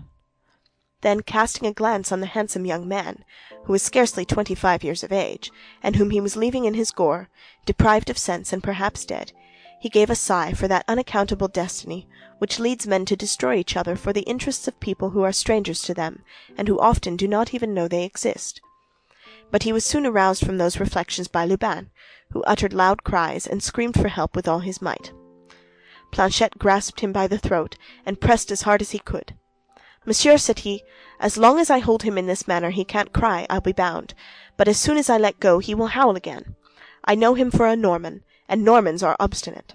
Then, casting a glance on the handsome young man, who was scarcely 25 years of age, and whom he was leaving in his gore, deprived of sense and perhaps dead, he gave a sigh for that unaccountable destiny which leads men to destroy each other for the interests of people who are strangers to them, and who often do not even know they exist. But he was soon aroused from those reflections by Lubin, who uttered loud cries and screamed for help with all his might. Planchet grasped him by the throat and pressed as hard as he could. "Monsieur," said he, "as long as I hold him in this manner he can't cry, I'll be bound, but as soon as I let go he will howl again. I know him for a Norman, and Normans are obstinate."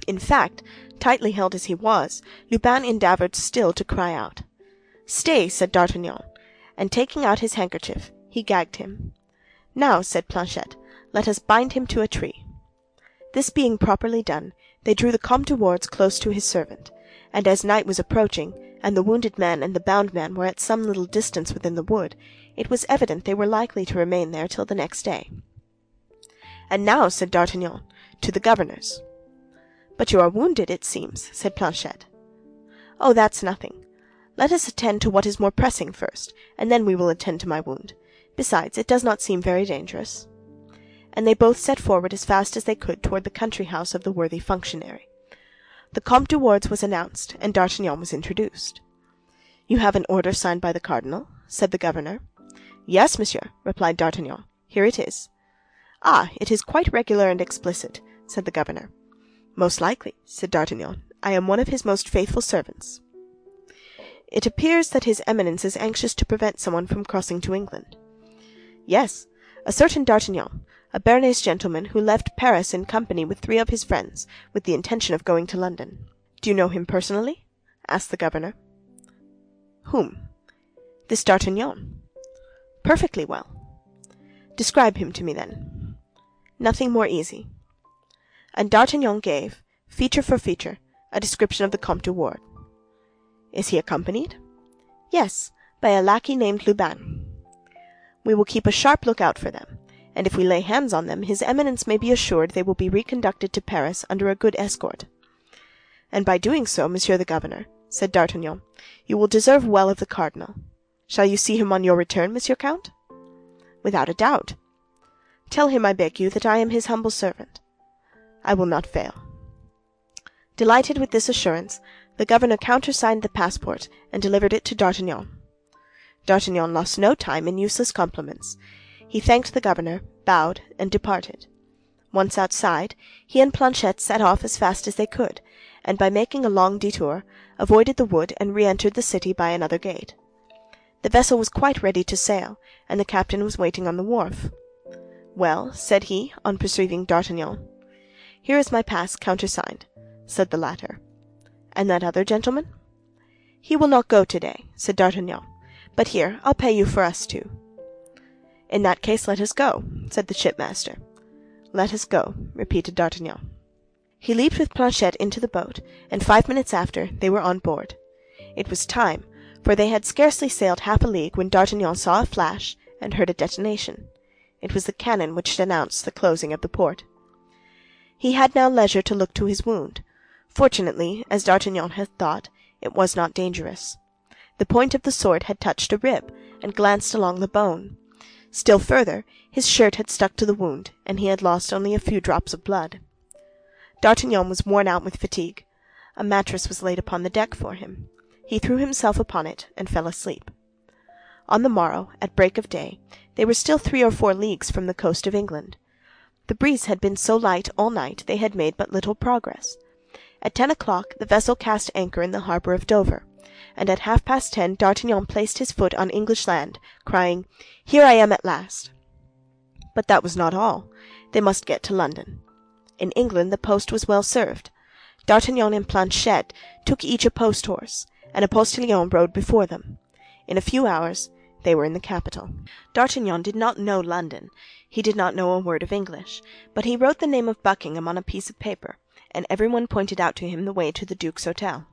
In fact, tightly held as he was, Lubin endeavored still to cry out. "Stay," said D'Artagnan, and taking out his handkerchief, he gagged him. "Now," said Planchet, "let us bind him to a tree." This being properly done, they drew the Comte de Wardes close to his servant, and as night was approaching, and the wounded man and the bound man were at some little distance within the wood, it was evident they were likely to remain there till the next day. "And now," said D'Artagnan, "to the governor's." "But you are wounded, it seems," said Planchet. "Oh, that's nothing. Let us attend to what is more pressing first, and then we will attend to my wound. Besides, it does not seem very dangerous." And they both set forward as fast as they could toward the country house of the worthy functionary. The Comte de Wardes was announced, and D'Artagnan was introduced. "You have an order signed by the cardinal?" said the governor. "Yes, monsieur," replied D'Artagnan. "Here it is." "Ah, it is quite regular and explicit," said the governor. "Most likely," said D'Artagnan. "I am one of his most faithful servants." "It appears that his Eminence is anxious to prevent someone from crossing to England." "Yes, a certain D'Artagnan, a Béarnese gentleman who left Paris in company with 3 of his friends, with the intention of going to London." "Do you know him personally?" asked the governor. "Whom?" "This D'Artagnan." "Perfectly well." "Describe him to me, then." "Nothing more easy." And D'Artagnan gave, feature for feature, a description of the Comte de Wardes. "Is he accompanied?" "Yes, by a lackey named Lubin." "We will keep a sharp lookout for them, and if we lay hands on them, his Eminence may be assured they will be reconducted to Paris under a good escort." "And by doing so, monsieur the governor," said D'Artagnan, "you will deserve well of the cardinal. Shall you see him on your return, monsieur count?" "Without a doubt." "Tell him, I beg you, that I am his humble servant." "I will not fail." Delighted with this assurance, the governor countersigned the passport and delivered it to D'Artagnan. D'Artagnan lost no time in useless compliments. He thanked the governor, bowed, and departed. Once outside, he and Planchet set off as fast as they could, and by making a long detour, avoided the wood and re-entered the city by another gate. The vessel was quite ready to sail, and the captain was waiting on the wharf. "Well," said he, on perceiving D'Artagnan. "Here is my pass countersigned," said the latter. "And that other gentleman?" "He will not go today," said D'Artagnan. "But here, I'll pay you for us two." "In that case let us go," said the shipmaster. "Let us go," repeated D'Artagnan. He leaped with Planchet into the boat, and 5 minutes after they were on board. It was time, for they had scarcely sailed half a league when D'Artagnan saw a flash and heard a detonation. It was the cannon which announced the closing of the port. He had now leisure to look to his wound. Fortunately, as D'Artagnan had thought, it was not dangerous. The point of the sword had touched a rib, and glanced along the bone. Still further, his shirt had stuck to the wound, and he had lost only a few drops of blood. D'Artagnan was worn out with fatigue. A mattress was laid upon the deck for him. He threw himself upon it and fell asleep. On the morrow, at break of day, they were still 3 or 4 leagues from the coast of England. The breeze had been so light all night they had made but little progress. At 10 o'clock the vessel cast anchor in the harbor of Dover, and at 10:30 D'Artagnan placed his foot on English land, crying, "Here I am at last!" But that was not all. They must get to London. In England the post was well served. D'Artagnan and Planchet took each a post-horse, and a postilion rode before them. In a few hours they were in the capital. D'Artagnan did not know London. He did not know a word of English, but he wrote the name of Buckingham on a piece of paper, and everyone pointed out to him the way to the Duke's hotel.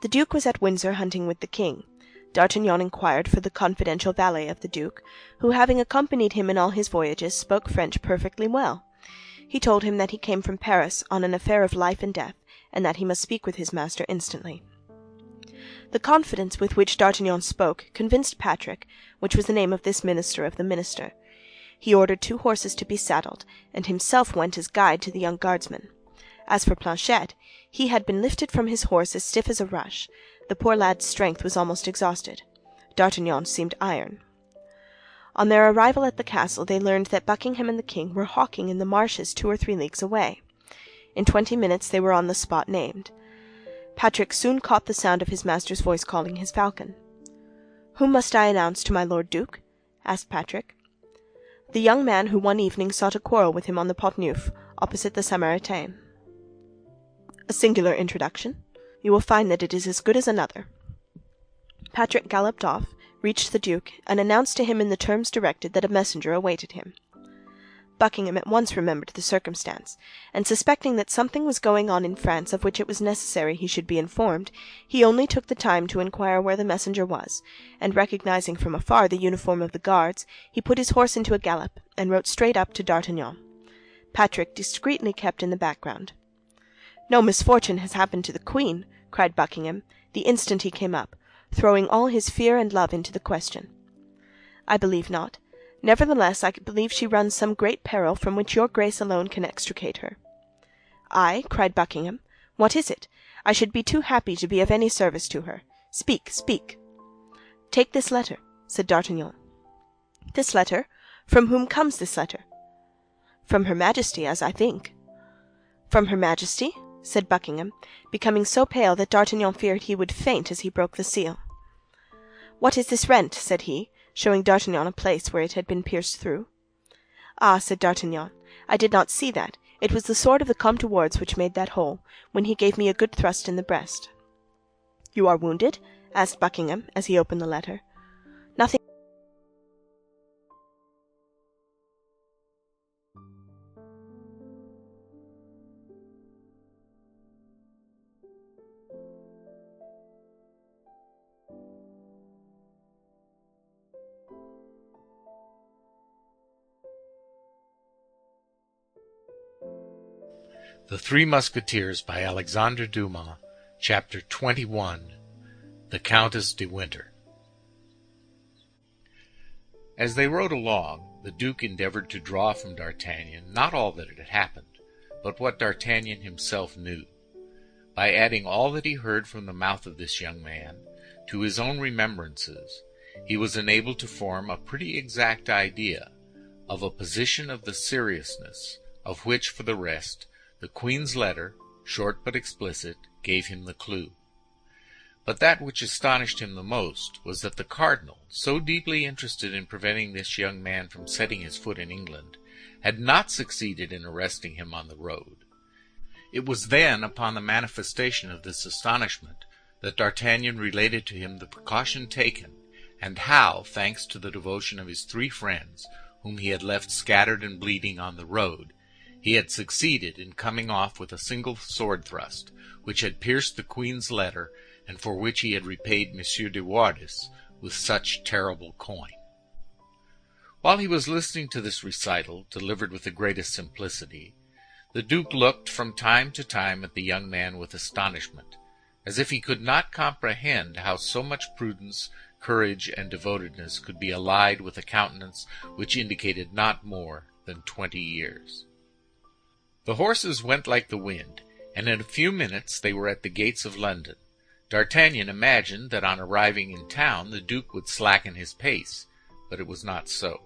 The Duke was at Windsor hunting with the king. D'Artagnan inquired for the confidential valet of the duke, who, having accompanied him in all his voyages, spoke French perfectly well. He told him that he came from Paris on an affair of life and death, and that he must speak with his master instantly. The confidence with which D'Artagnan spoke convinced Patrick, which was the name of this minister of the minister. He ordered 2 horses to be saddled, and himself went as guide to the young guardsman. As for Planchet, he had been lifted from his horse as stiff as a rush. The poor lad's strength was almost exhausted. D'Artagnan seemed iron. On their arrival at the castle, they learned that Buckingham and the king were hawking in the marshes 2 or 3 leagues away. In 20 minutes they were on the spot named. Patrick soon caught the sound of his master's voice calling his falcon. "Whom must I announce to my Lord Duke?" asked Patrick. "The young man who one evening sought a quarrel with him on the Pont Neuf, opposite the Samaritaine." "A singular introduction. You will find that it is as good as another." Patrick galloped off, reached the duke, and announced to him in the terms directed that a messenger awaited him. Buckingham at once remembered the circumstance, and suspecting that something was going on in France of which it was necessary he should be informed, he only took the time to inquire where the messenger was, and recognizing from afar the uniform of the guards, he put his horse into a gallop, and rode straight up to D'Artagnan. Patrick discreetly kept in the background. "No misfortune has happened to the queen," cried Buckingham, the instant he came up, throwing all his fear and love into the question. "I believe not. Nevertheless, I believe she runs some great peril from which your grace alone can extricate her." "Ay," cried Buckingham, "what is it? I should be too happy to be of any service to her. Speak, speak." "Take this letter," said D'Artagnan. "This letter? From whom comes this letter?" "From her Majesty, as I think." "From her Majesty?" said Buckingham, becoming so pale that D'Artagnan feared he would faint as he broke the seal. "What is this rent?" said he, showing D'Artagnan a place where it had been pierced through. "Ah," said D'Artagnan, "I did not see that. It was the sword of the Comte de Wardes which made that hole, when he gave me a good thrust in the breast." "You are wounded?" asked Buckingham, as he opened the letter. "Nothing." The Three Musketeers by Alexandre Dumas, Chapter 21. The Countess de Winter. As they rode along, the duke endeavored to draw from D'Artagnan not all that had happened, but what D'Artagnan himself knew. By adding all that he heard from the mouth of this young man to his own remembrances, he was enabled to form a pretty exact idea of a position of the seriousness of which, for the rest, the Queen's letter, short but explicit, gave him the clue. But that which astonished him the most was that the cardinal, so deeply interested in preventing this young man from setting his foot in England, had not succeeded in arresting him on the road. It was then, upon the manifestation of this astonishment, that D'Artagnan related to him the precaution taken, and how, thanks to the devotion of his 3 friends, whom he had left scattered and bleeding on the road, he had succeeded in coming off with a single sword thrust, which had pierced the queen's letter, and for which he had repaid Monsieur de Wardes with such terrible coin. While he was listening to this recital, delivered with the greatest simplicity, the duke looked from time to time at the young man with astonishment, as if he could not comprehend how so much prudence, courage, and devotedness could be allied with a countenance which indicated not more than 20 years. The horses went like the wind, and in a few minutes they were at the gates of London. D'Artagnan imagined that on arriving in town the duke would slacken his pace, but it was not so.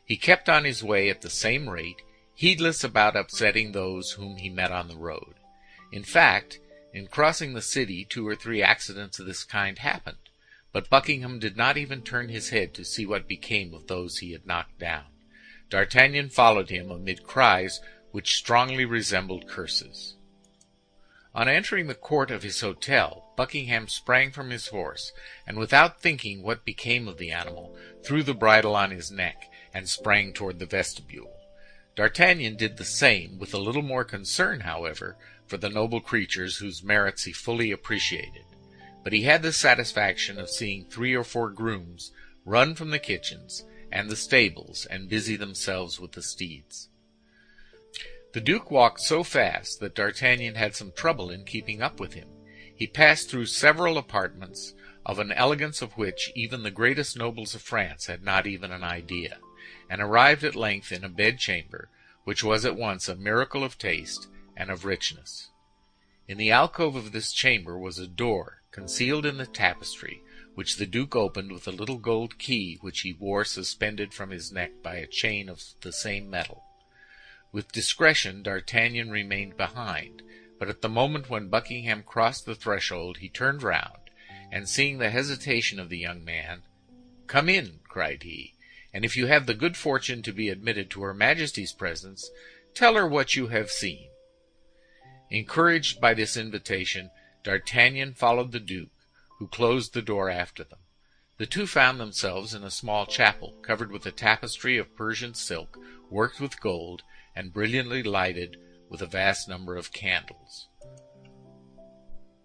He kept on his way at the same rate, heedless about upsetting those whom he met on the road. In fact, in crossing the city 2 or 3 accidents of this kind happened, but Buckingham did not even turn his head to see what became of those he had knocked down. D'Artagnan followed him amid cries which strongly resembled curses. On entering the court of his hotel, Buckingham sprang from his horse, and without thinking what became of the animal, threw the bridle on his neck, and sprang toward the vestibule. D'Artagnan did the same, with a little more concern, however, for the noble creatures whose merits he fully appreciated. but he had the satisfaction of seeing 3 or 4 grooms run from the kitchens and the stables and busy themselves with the steeds. The Duke walked so fast that D'Artagnan had some trouble in keeping up with him. He passed through several apartments, of an elegance of which even the greatest nobles of France had not even an idea, and arrived at length in a bedchamber, which was at once a miracle of taste and of richness. In the alcove of this chamber was a door, concealed in the tapestry, which the Duke opened with a little gold key which he wore suspended from his neck by a chain of the same metal. With discretion D'Artagnan remained behind, but at the moment when Buckingham crossed the threshold he turned round, and seeing the hesitation of the young man, "Come in," cried he, "and if you have the good fortune to be admitted to Her Majesty's presence, tell her what you have seen." Encouraged by this invitation, D'Artagnan followed the Duke, who closed the door after them. The two found themselves in a small chapel, covered with a tapestry of Persian silk, worked with gold, and brilliantly lighted with a vast number of candles.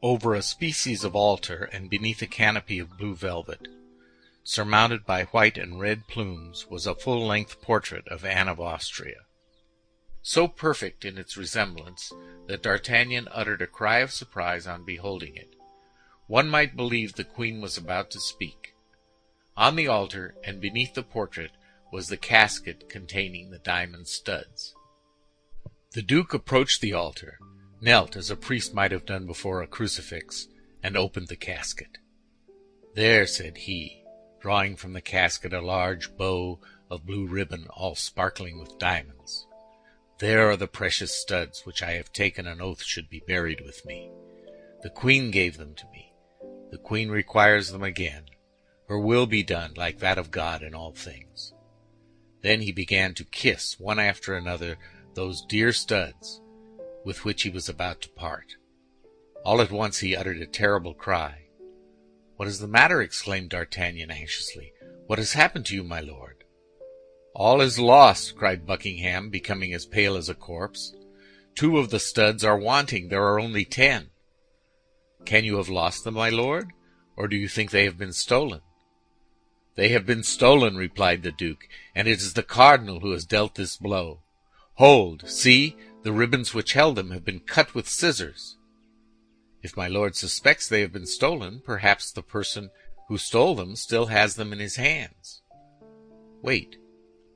Over a species of altar, and beneath a canopy of blue velvet, surmounted by white and red plumes, was a full-length portrait of Anne of Austria, so perfect in its resemblance that D'Artagnan uttered a cry of surprise on beholding it. One might believe the queen was about to speak. On the altar, and beneath the portrait, was the casket containing the diamond studs. The Duke approached the altar, knelt as a priest might have done before a crucifix, and opened the casket. "There," said he, drawing from the casket a large bow of blue ribbon all sparkling with diamonds. "There are the precious studs which I have taken an oath should be buried with me. The Queen gave them to me. The Queen requires them again. Her will be done like that of God in all things." Then he began to kiss, one after another, those dear studs with which he was about to part. All at once he uttered a terrible cry. "What is the matter?" exclaimed D'Artagnan anxiously. "What has happened to you, my lord?" "All is lost," cried Buckingham, becoming as pale as a corpse. "2 of the studs are wanting. There are only 10. "Can you have lost them, my lord? Or do you think they have been stolen?" "They have been stolen," replied the Duke, "and it is the cardinal who has dealt this blow. Hold, see, the ribbons which held them have been cut with scissors." "If my lord suspects they have been stolen, perhaps the person who stole them still has them in his hands." "Wait,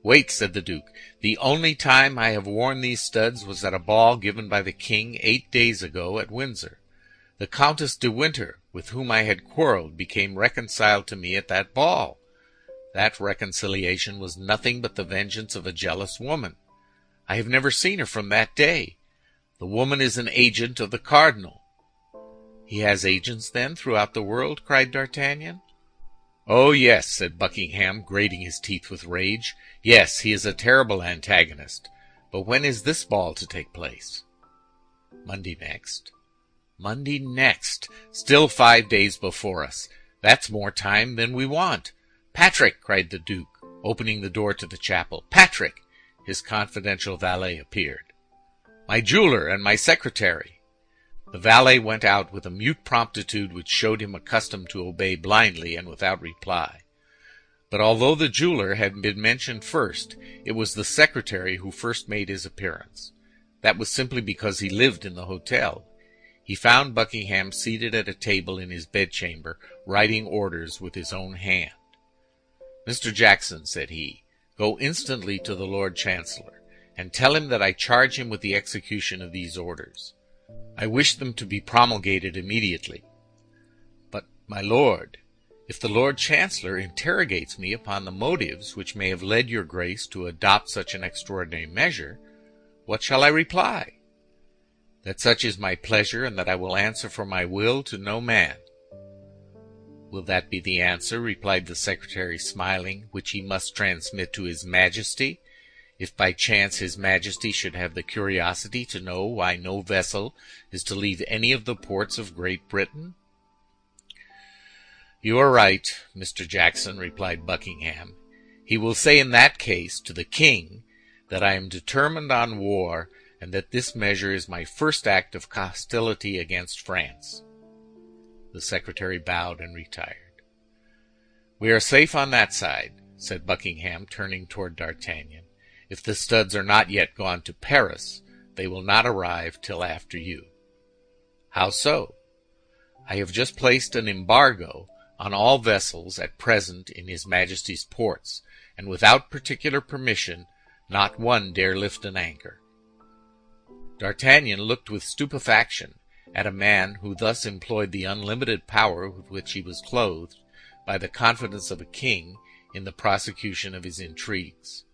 wait," said the Duke. "The only time I have worn these studs was at a ball given by the king 8 days ago at Windsor. The Countess de Winter, with whom I had quarreled, became reconciled to me at that ball. That reconciliation was nothing but the vengeance of a jealous woman. I have never seen her from that day. The woman is an agent of the cardinal." "He has agents, then, throughout the world?" cried D'Artagnan. "Oh, yes," said Buckingham, grating his teeth with rage. "Yes, he is a terrible antagonist. But when is this ball to take place?" "Monday next." "Monday next! Still 5 days before us. That's more time than we want. Patrick!" cried the Duke, opening the door to the chapel. "Patrick!" His confidential valet appeared. "My jeweler and my secretary." The valet went out with a mute promptitude which showed him accustomed to obey blindly and without reply. But although the jeweler had been mentioned first, it was the secretary who first made his appearance. That was simply because he lived in the hotel. He found Buckingham seated at a table in his bedchamber, writing orders with his own hand. "Mr. Jackson," said he, "go instantly to the Lord Chancellor, and tell him that I charge him with the execution of these orders. I wish them to be promulgated immediately." "But, my lord, if the Lord Chancellor interrogates me upon the motives which may have led your Grace to adopt such an extraordinary measure, what shall I reply?" "That such is my pleasure, and that I will answer for my will to no man." "Will that be the answer," replied the secretary, smiling, "which he must transmit to His Majesty, if by chance His Majesty should have the curiosity to know why no vessel is to leave any of the ports of Great Britain?" "You are right, Mr. Jackson," replied Buckingham. "He will say in that case to the king that I am determined on war, and that this measure is my first act of hostility against France." The secretary bowed and retired. "We are safe on that side," said Buckingham, turning toward D'Artagnan. "If the studs are not yet gone to Paris, they will not arrive till after you." "How so?" "I have just placed an embargo on all vessels at present in His Majesty's ports, and without particular permission not one dare lift an anchor." D'Artagnan looked with stupefaction at a man who thus employed the unlimited power with which he was clothed by the confidence of a king in the prosecution of his intrigues.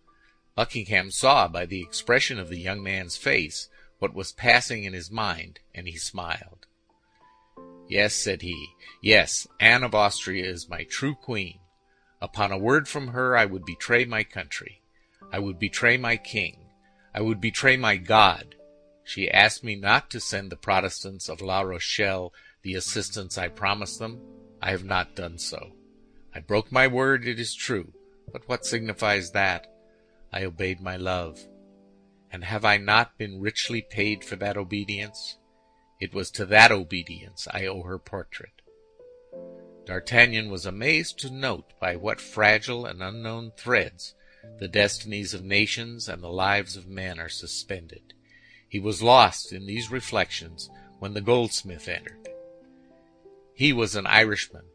Buckingham saw by the expression of the young man's face what was passing in his mind, and he smiled. "Yes," said he, "yes, Anne of Austria is my true queen. Upon a word from her I would betray my country. I would betray my king. I would betray my God. She asked me not to send the Protestants of La Rochelle the assistance I promised them. I have not done so. I broke my word, it is true, but what signifies that? I obeyed my love. And have I not been richly paid for that obedience? It was to that obedience I owe her portrait." D'Artagnan was amazed to note by what fragile and unknown threads the destinies of nations and the lives of men are suspended. He was lost in these reflections when the goldsmith entered. He was an Irishman,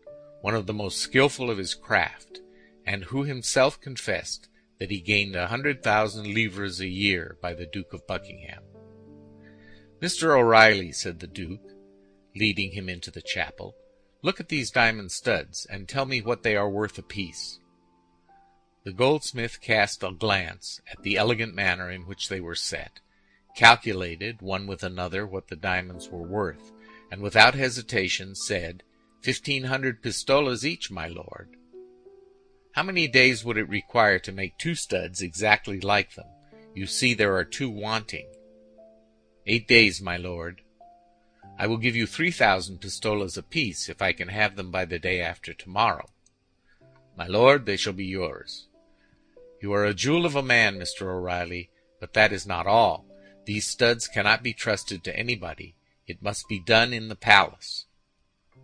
one of the most skillful of his craft, and who himself confessed that he gained 100,000 livres a year by the Duke of Buckingham. "Mr. O'Reilly," said the Duke, leading him into the chapel, "look at these diamond studs, and tell me what they are worth apiece." The goldsmith cast a glance at the elegant manner in which they were set, calculated one with another what the diamonds were worth, and without hesitation said, 1,500 pistoles each, my lord." "How many days would it require to make 2 studs exactly like them? You see there are 2 wanting." 8 days, my lord." "I will give you 3,000 pistoles apiece if I can have them by the day after tomorrow." "My lord, they shall be yours." "You are a jewel of a man, Mr. O'Reilly, but that is not all. These studs cannot be trusted to anybody. It must be done in the palace."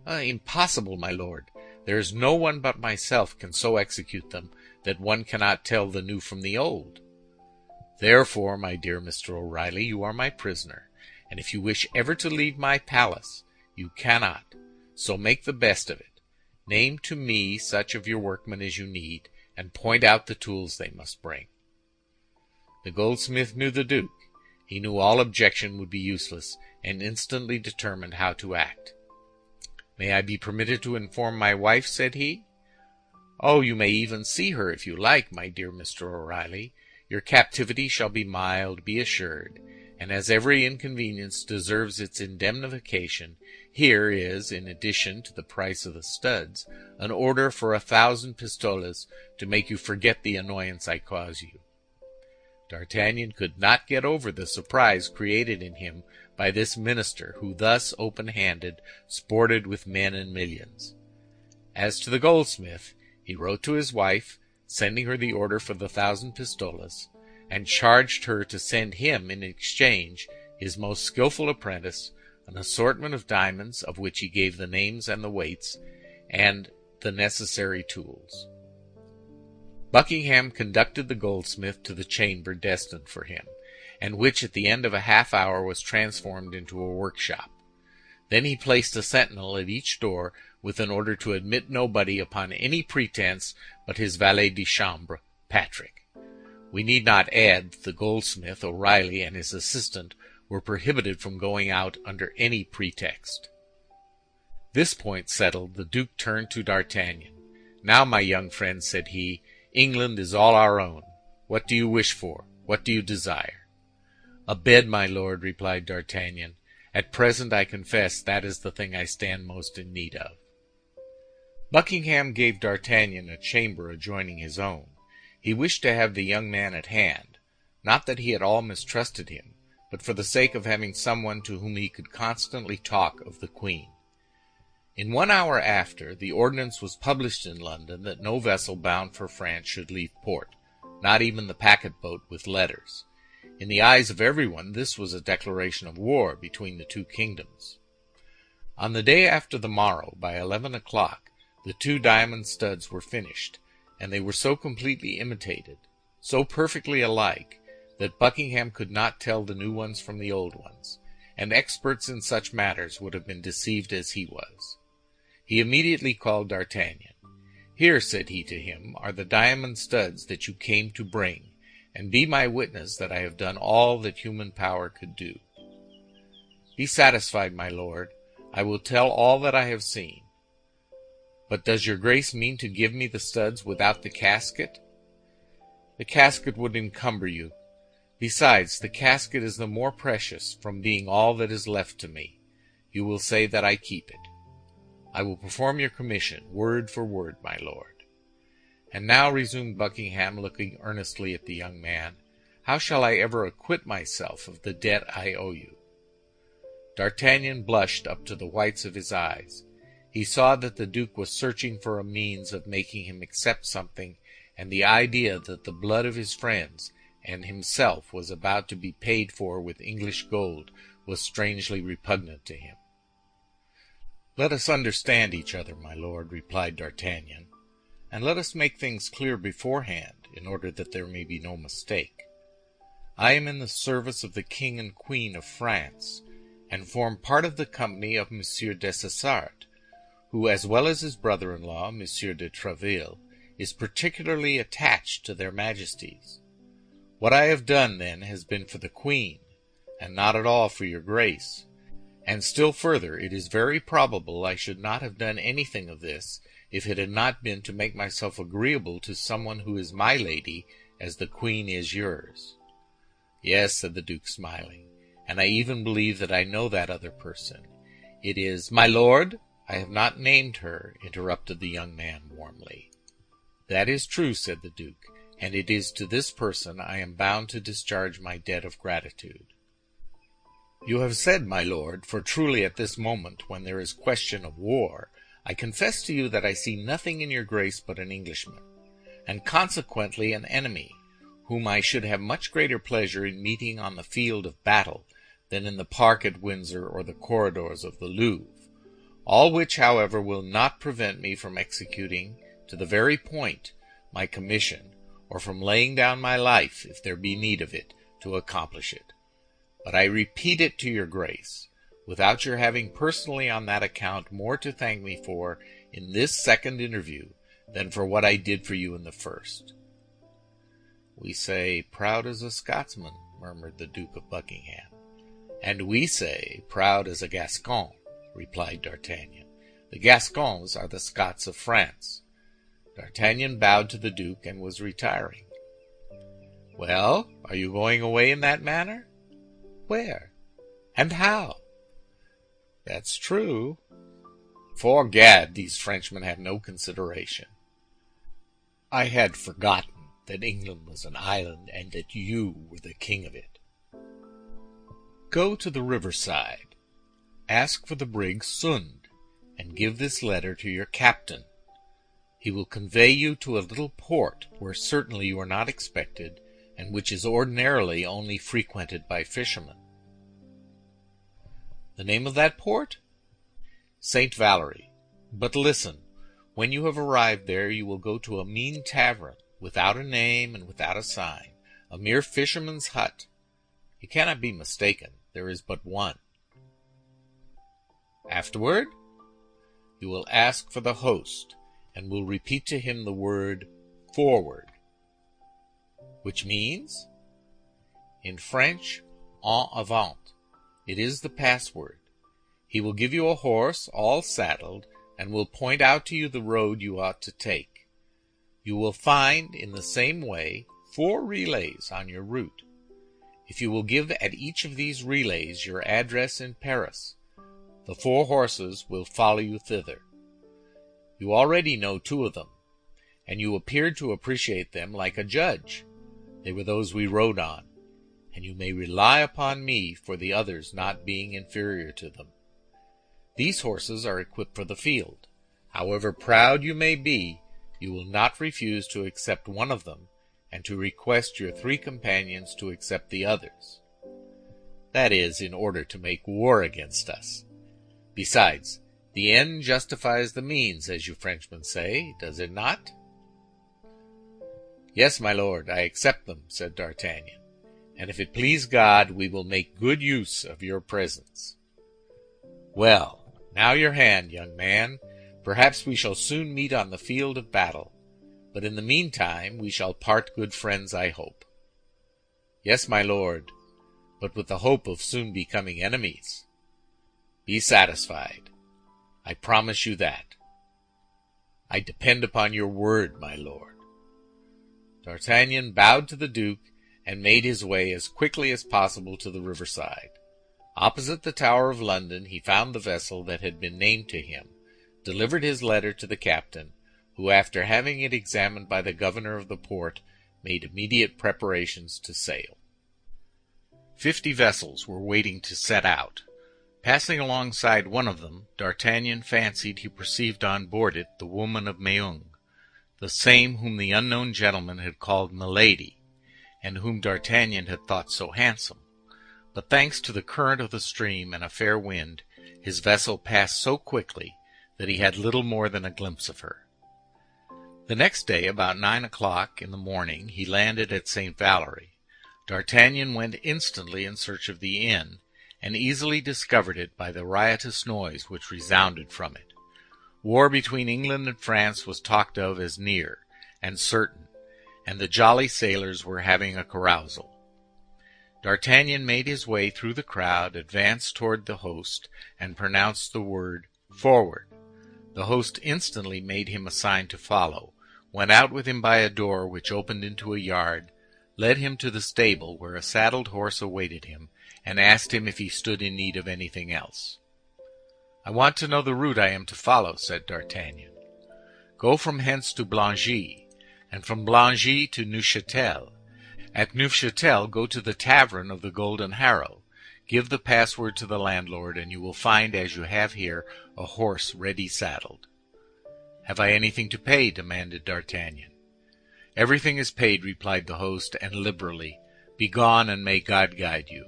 "Impossible, my lord. There is no one but myself can so execute them that one cannot tell the new from the old." "Therefore, my dear Mr. O'Reilly, you are my prisoner, and if you wish ever to leave my palace, you cannot. So make the best of it. Name to me such of your workmen as you need, and point out the tools they must bring." The goldsmith knew the Duke. He knew all objection would be useless, and instantly determined how to act. "May I be permitted to inform my wife?" said he. "Oh, you may even see her if you like, my dear Mr. O'Reilly. Your captivity shall be mild, be assured, and as every inconvenience deserves its indemnification, here is, in addition to the price of the studs, an order for 1,000 pistoles to make you forget the annoyance I cause you." D'Artagnan could not get over the surprise created in him by this minister who thus open-handed sported with men and millions. As to the goldsmith, he wrote to his wife, sending her the order for the 1,000 pistoles, and charged her to send him in exchange his most skillful apprentice, an assortment of diamonds of which he gave the names and the weights, and the necessary tools. Buckingham conducted the goldsmith to the chamber destined for him, and which at the end of a half-hour was transformed into a workshop. Then he placed a sentinel at each door with an order to admit nobody upon any pretense but his valet de chambre, Patrick. We need not add that the goldsmith, O'Reilly, and his assistant were prohibited from going out under any pretext. This point settled, the Duke turned to D'Artagnan. "Now, my young friend," said he, "England is all our own. What do you wish for? What do you desire?" "A bed, my lord," replied D'Artagnan. "At present, I confess, that is the thing I stand most in need of." Buckingham gave D'Artagnan a chamber adjoining his own. He wished to have the young man at hand, not that he at all mistrusted him, but for the sake of having someone to whom he could constantly talk of the Queen. In 1 hour after, the ordinance was published in London that no vessel bound for France should leave port, not even the packet-boat with letters. In the eyes of everyone, this was a declaration of war between the 2 kingdoms. On the day after the morrow, by 11 o'clock, the 2 diamond studs were finished, and they were so completely imitated, so perfectly alike, that Buckingham could not tell the new ones from the old ones, and experts in such matters would have been deceived as he was. He immediately called D'Artagnan. "Here," said he to him, "are the diamond studs that you came to bring, and be my witness that I have done all that human power could do." "Be satisfied, my lord. I will tell all that I have seen. But does your grace mean to give me the studs without the casket?" "The casket would encumber you. Besides, the casket is the more precious from being all that is left to me. You will say that I keep it. I will perform your commission, word for word, my lord. And now," resumed Buckingham, looking earnestly at the young man, "how shall I ever acquit myself of the debt I owe you?" D'Artagnan blushed up to the whites of his eyes. He saw that the duke was searching for a means of making him accept something, and the idea that the blood of his friends and himself was about to be paid for with English gold was strangely repugnant to him. "Let us understand each other, my lord," replied D'Artagnan, "and let us make things clear beforehand, in order that there may be no mistake. I am in the service of the King and Queen of France, and form part of the company of Monsieur Dessessart, who, as well as his brother-in-law, Monsieur de Tréville, is particularly attached to their majesties. What I have done, then, has been for the queen, and not at all for your grace. And still further, it is very probable I should not have done anything of this if it had not been to make myself agreeable to someone who is my lady as the queen is yours." "Yes," said the duke, smiling, "and I even believe that I know that other person. It is—" "My lord, I have not named her," interrupted the young man warmly. "That is true," said the duke, "and it is to this person I am bound to discharge my debt of gratitude." "You have said, my lord, for truly at this moment, when there is question of war, I confess to you that I see nothing in your grace but an Englishman, and consequently an enemy, whom I should have much greater pleasure in meeting on the field of battle than in the park at Windsor or the corridors of the Louvre, all which, however, will not prevent me from executing, to the very point, my commission, or from laying down my life, if there be need of it, to accomplish it. But I repeat it to your grace, without your having personally on that account more to thank me for in this second interview than for what I did for you in the first." "We say, proud as a Scotsman," murmured the Duke of Buckingham. "And we say, proud as a Gascon," replied D'Artagnan. "The Gascons are the Scots of France." D'Artagnan bowed to the duke and was retiring. "Well, are you going away in that manner?" "Where? And how?" "That's true. 'Fore gad, these Frenchmen have no consideration. I had forgotten that England was an island and that you were the king of it. Go to the riverside, ask for the brig Sund, and give this letter to your captain. He will convey you to a little port where certainly you are not expected, and which is ordinarily only frequented by fishermen." "The name of that port?" "St. Valery. But listen, when you have arrived there you will go to a mean tavern, without a name and without a sign, a mere fisherman's hut. You cannot be mistaken, there is but one. Afterward, you will ask for the host, and will repeat to him the word 'forward,' which means, in French, 'en avant.' It is the password. He will give you a horse, all saddled, and will point out to you the road you ought to take. You will find, in the same way, 4 relays on your route. If you will give at each of these relays your address in Paris, the 4 horses will follow you thither. You already know 2 of them, and you appeared to appreciate them like a judge. They were those we rode on, and you may rely upon me for the others not being inferior to them. These horses are equipped for the field. However proud you may be, you will not refuse to accept one of them, and to request your 3 companions to accept the others. That is, in order to make war against us. Besides, the end justifies the means, as you Frenchmen say, does it not? Yes, my lord, I accept them, said D'Artagnan, and if it please God, we will make good use of your presence. Well, now your hand, young man. Perhaps we shall soon meet on the field of battle, but in the meantime we shall part good friends, I hope. Yes, my lord, but with the hope of soon becoming enemies. Be satisfied. I promise you that. I depend upon your word, my lord. D'Artagnan bowed to the Duke and made his way as quickly as possible to the riverside. Opposite the Tower of London he found the vessel that had been named to him, delivered his letter to the captain, who, after having it examined by the governor of the port, made immediate preparations to sail. 50 vessels were waiting to set out. Passing alongside one of them, D'Artagnan fancied he perceived on board it the woman of Meung, the same whom the unknown gentleman had called Milady, and whom D'Artagnan had thought so handsome. But thanks to the current of the stream and a fair wind, his vessel passed so quickly that he had little more than a glimpse of her. The next day, about 9 o'clock in the morning, he landed at St. Valery. D'Artagnan went instantly in search of the inn, and easily discovered it by the riotous noise which resounded from it. War between England and France was talked of as near and certain, and the jolly sailors were having a carousal. D'Artagnan made his way through the crowd, advanced toward the host, and pronounced the word, "Forward." The host instantly made him a sign to follow, went out with him by a door which opened into a yard, led him to the stable where a saddled horse awaited him, and asked him if he stood in need of anything else. "I want to know the route I am to follow," said D'Artagnan. "Go from hence to Blangy, and from Blangy to Neufchâtel. At Neufchâtel go to the tavern of the Golden Harrow. Give the password to the landlord, and you will find, as you have here, a horse ready saddled." "Have I anything to pay?" demanded D'Artagnan. "Everything is paid," replied the host, "and liberally. Begone, and may God guide you."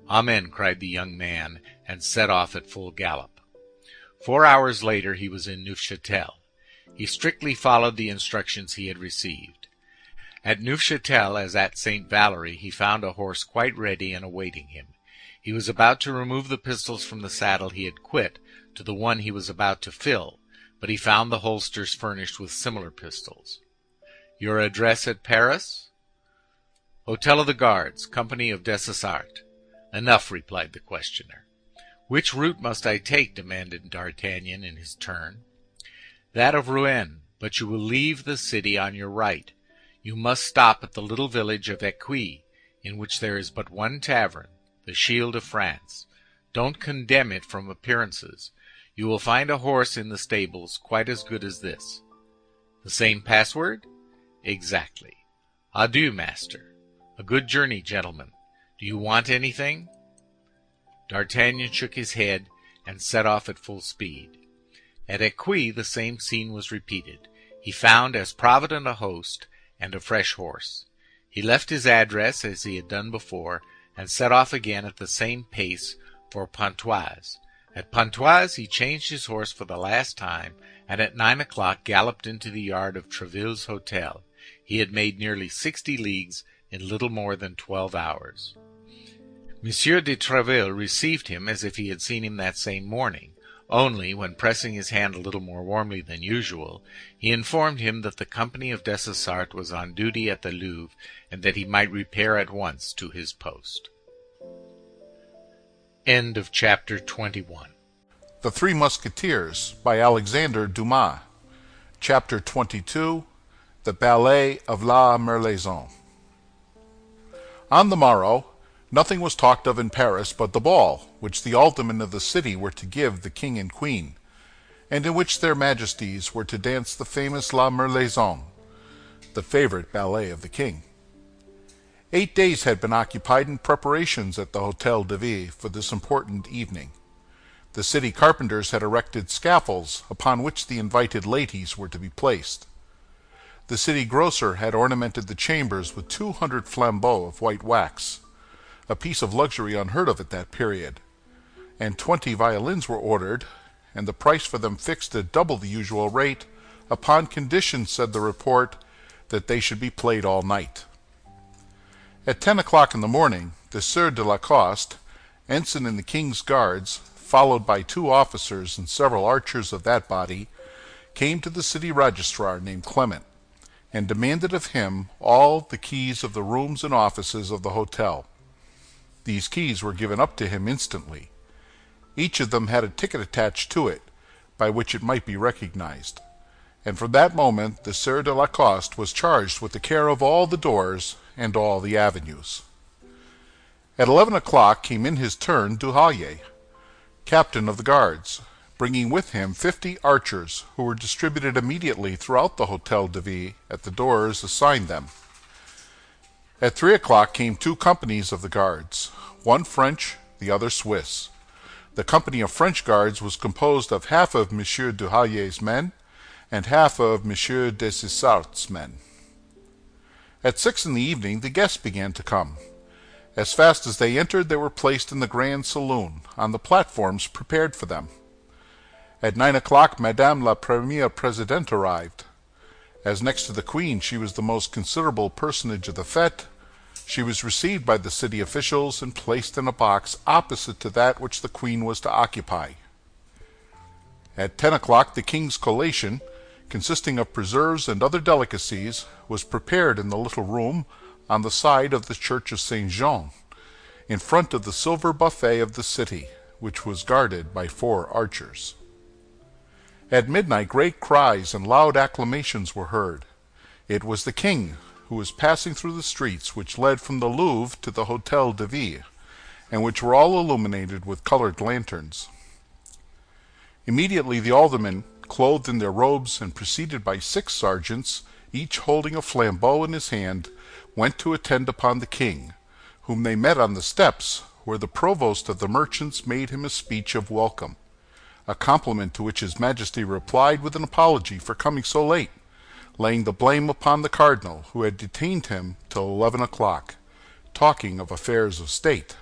"Amen," cried the young man, and set off at full gallop. 4 hours later he was in Neufchâtel. He strictly followed the instructions he had received. At Neufchâtel, as at St. Valery, he found a horse quite ready and awaiting him. He was about to remove the pistols from the saddle he had quit to the one he was about to fill, but he found the holsters furnished with similar pistols. "Your address at Paris?" "Hotel of the Guards, Company of Dessessart." "Enough," replied the questioner. "Which route must I take?" demanded D'Artagnan in his turn. "That of Rouen, but you will leave the city on your right. You must stop at the little village of Écueil, in which there is but one tavern, the Shield of France. Don't condemn it from appearances. You will find a horse in the stables quite as good as this." "The same password?" "Exactly. Adieu, master. A good journey, gentlemen. Do you want anything?" D'Artagnan shook his head and set off at full speed. At Écueil the same scene was repeated. He found as provident a host and a fresh horse. He left his address as he had done before, and set off again at the same pace for Pontoise. At Pontoise he changed his horse for the last time, and at 9 o'clock galloped into the yard of Tréville's hotel. He had made nearly 60 leagues in little more than 12 hours. Monsieur de Tréville received him as if he had seen him that same morning, only, when pressing his hand a little more warmly than usual, he informed him that the Company of Dessessart was on duty at the Louvre, and that he might repair at once to his post. End of chapter 21. The Three Musketeers by Alexandre Dumas. Chapter 22. The Ballet of La Merlaison. On the morrow, nothing was talked of in Paris but the ball, which the aldermen of the city were to give the king and queen, and in which their majesties were to dance the famous La Merlaison, the favorite ballet of the king. 8 days had been occupied in preparations at the Hôtel de Ville for this important evening. The city carpenters had erected scaffolds upon which the invited ladies were to be placed. The city grocer had ornamented the chambers with 200 flambeaux of white wax, a piece of luxury unheard of at that period. and 20 violins were ordered, and the price for them fixed at double the usual rate, upon condition, said the report, that they should be played all night. At 10 o'clock in the morning, the Sieur de Lacoste, ensign in the King's Guards, followed by 2 officers and several archers of that body, came to the city registrar named Clement, and demanded of him all the keys of the rooms and offices of the hotel. These keys were given up to him instantly. Each of them had a ticket attached to it, by which it might be recognized, and from that moment the Sieur de Lacoste was charged with the care of all the doors and all the avenues. At 11 o'clock came in his turn Duhallier, captain of the guards, bringing with him 50 archers, who were distributed immediately throughout the Hôtel de Ville at the doors assigned them. At 3 o'clock came 2 companies of the guards, one French, the other Swiss. The company of French guards was composed of half of Monsieur Duhallier's men and half of Monsieur Dessessart's men. At 6 in the evening the guests began to come. As fast as they entered, they were placed in the grand saloon, on the platforms prepared for them. At 9 o'clock Madame la Première Présidente arrived. As next to the Queen she was the most considerable personage of the fête, she was received by the city officials and placed in a box opposite to that which the Queen was to occupy. At 10 o'clock the King's collation, consisting of preserves and other delicacies, was prepared in the little room on the side of the Church of Saint Jean, in front of the silver buffet of the city, which was guarded by 4 archers. At midnight great cries and loud acclamations were heard. It was the King, who was passing through the streets which led from the Louvre to the Hôtel de Ville, and which were all illuminated with colored lanterns. Immediately the aldermen, clothed in their robes and preceded by 6 sergeants, each holding a flambeau in his hand, went to attend upon the King, whom they met on the steps, where the provost of the merchants made him a speech of welcome, a compliment to which his Majesty replied with an apology for coming so late, laying the blame upon the cardinal, who had detained him till 11 o'clock, talking of affairs of state.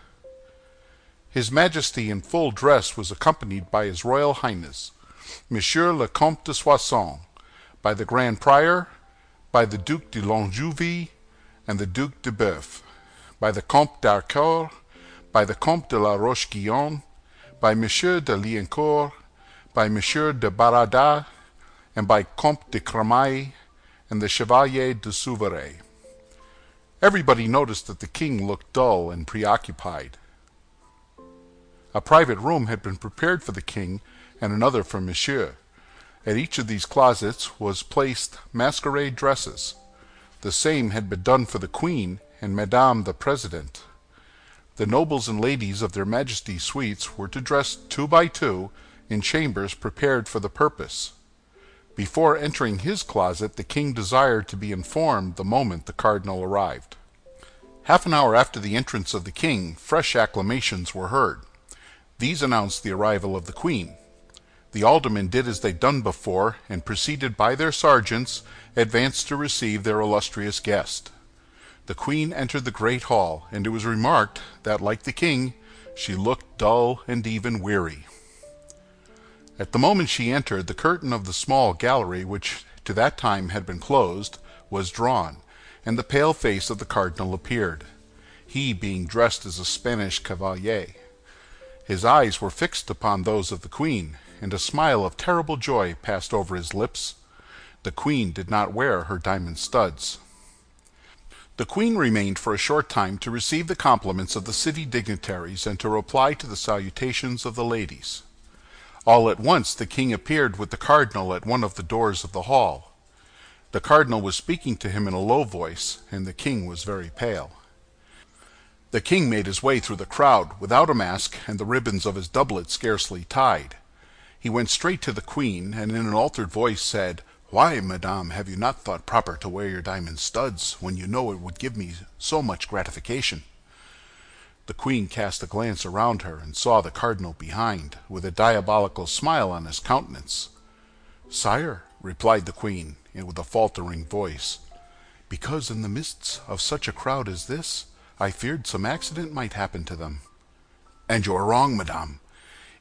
His Majesty in full dress was accompanied by His Royal Highness, Monsieur le Comte de Soissons, by the Grand Prior, by the Duc de Longueville and the Duc de Boeuf, by the Comte d'Harcourt, by the Comte de la Roche-Guyon, by Monsieur de Liancourt, by Monsieur de Baradas, and by Comte de Cramail and the Chevalier de Souveret. Everybody noticed that the King looked dull and preoccupied. A private room had been prepared for the King and another for Monsieur. At each of these closets was placed masquerade dresses. The same had been done for the Queen and Madame the President. The nobles and ladies of their Majesties' suites were to dress 2 by 2 in chambers prepared for the purpose. Before entering his closet, the King desired to be informed the moment the cardinal arrived. Half an hour after the entrance of the King, fresh acclamations were heard. These announced the arrival of the Queen. The aldermen did as they'd done before, and preceded by their sergeants, advanced to receive their illustrious guest. The Queen entered the great hall, and it was remarked that, like the King, she looked dull and even weary. At the moment she entered, the curtain of the small gallery, which to that time had been closed, was drawn, and the pale face of the cardinal appeared, he being dressed as a Spanish cavalier. His eyes were fixed upon those of the Queen, and a smile of terrible joy passed over his lips. The Queen did not wear her diamond studs. The Queen remained for a short time to receive the compliments of the city dignitaries and to reply to the salutations of the ladies. All at once the King appeared with the cardinal at one of the doors of the hall. The cardinal was speaking to him in a low voice, and the King was very pale. The King made his way through the crowd without a mask and the ribbons of his doublet scarcely tied. He went straight to the Queen, and in an altered voice said, "Why, madame, have you not thought proper to wear your diamond studs, when you know it would give me so much gratification?" The Queen cast a glance around her, and saw the cardinal behind, with a diabolical smile on his countenance. "Sire," replied the Queen, with a faltering voice, "because in the midst of such a crowd as this, I feared some accident might happen to them." "And you are wrong, madame.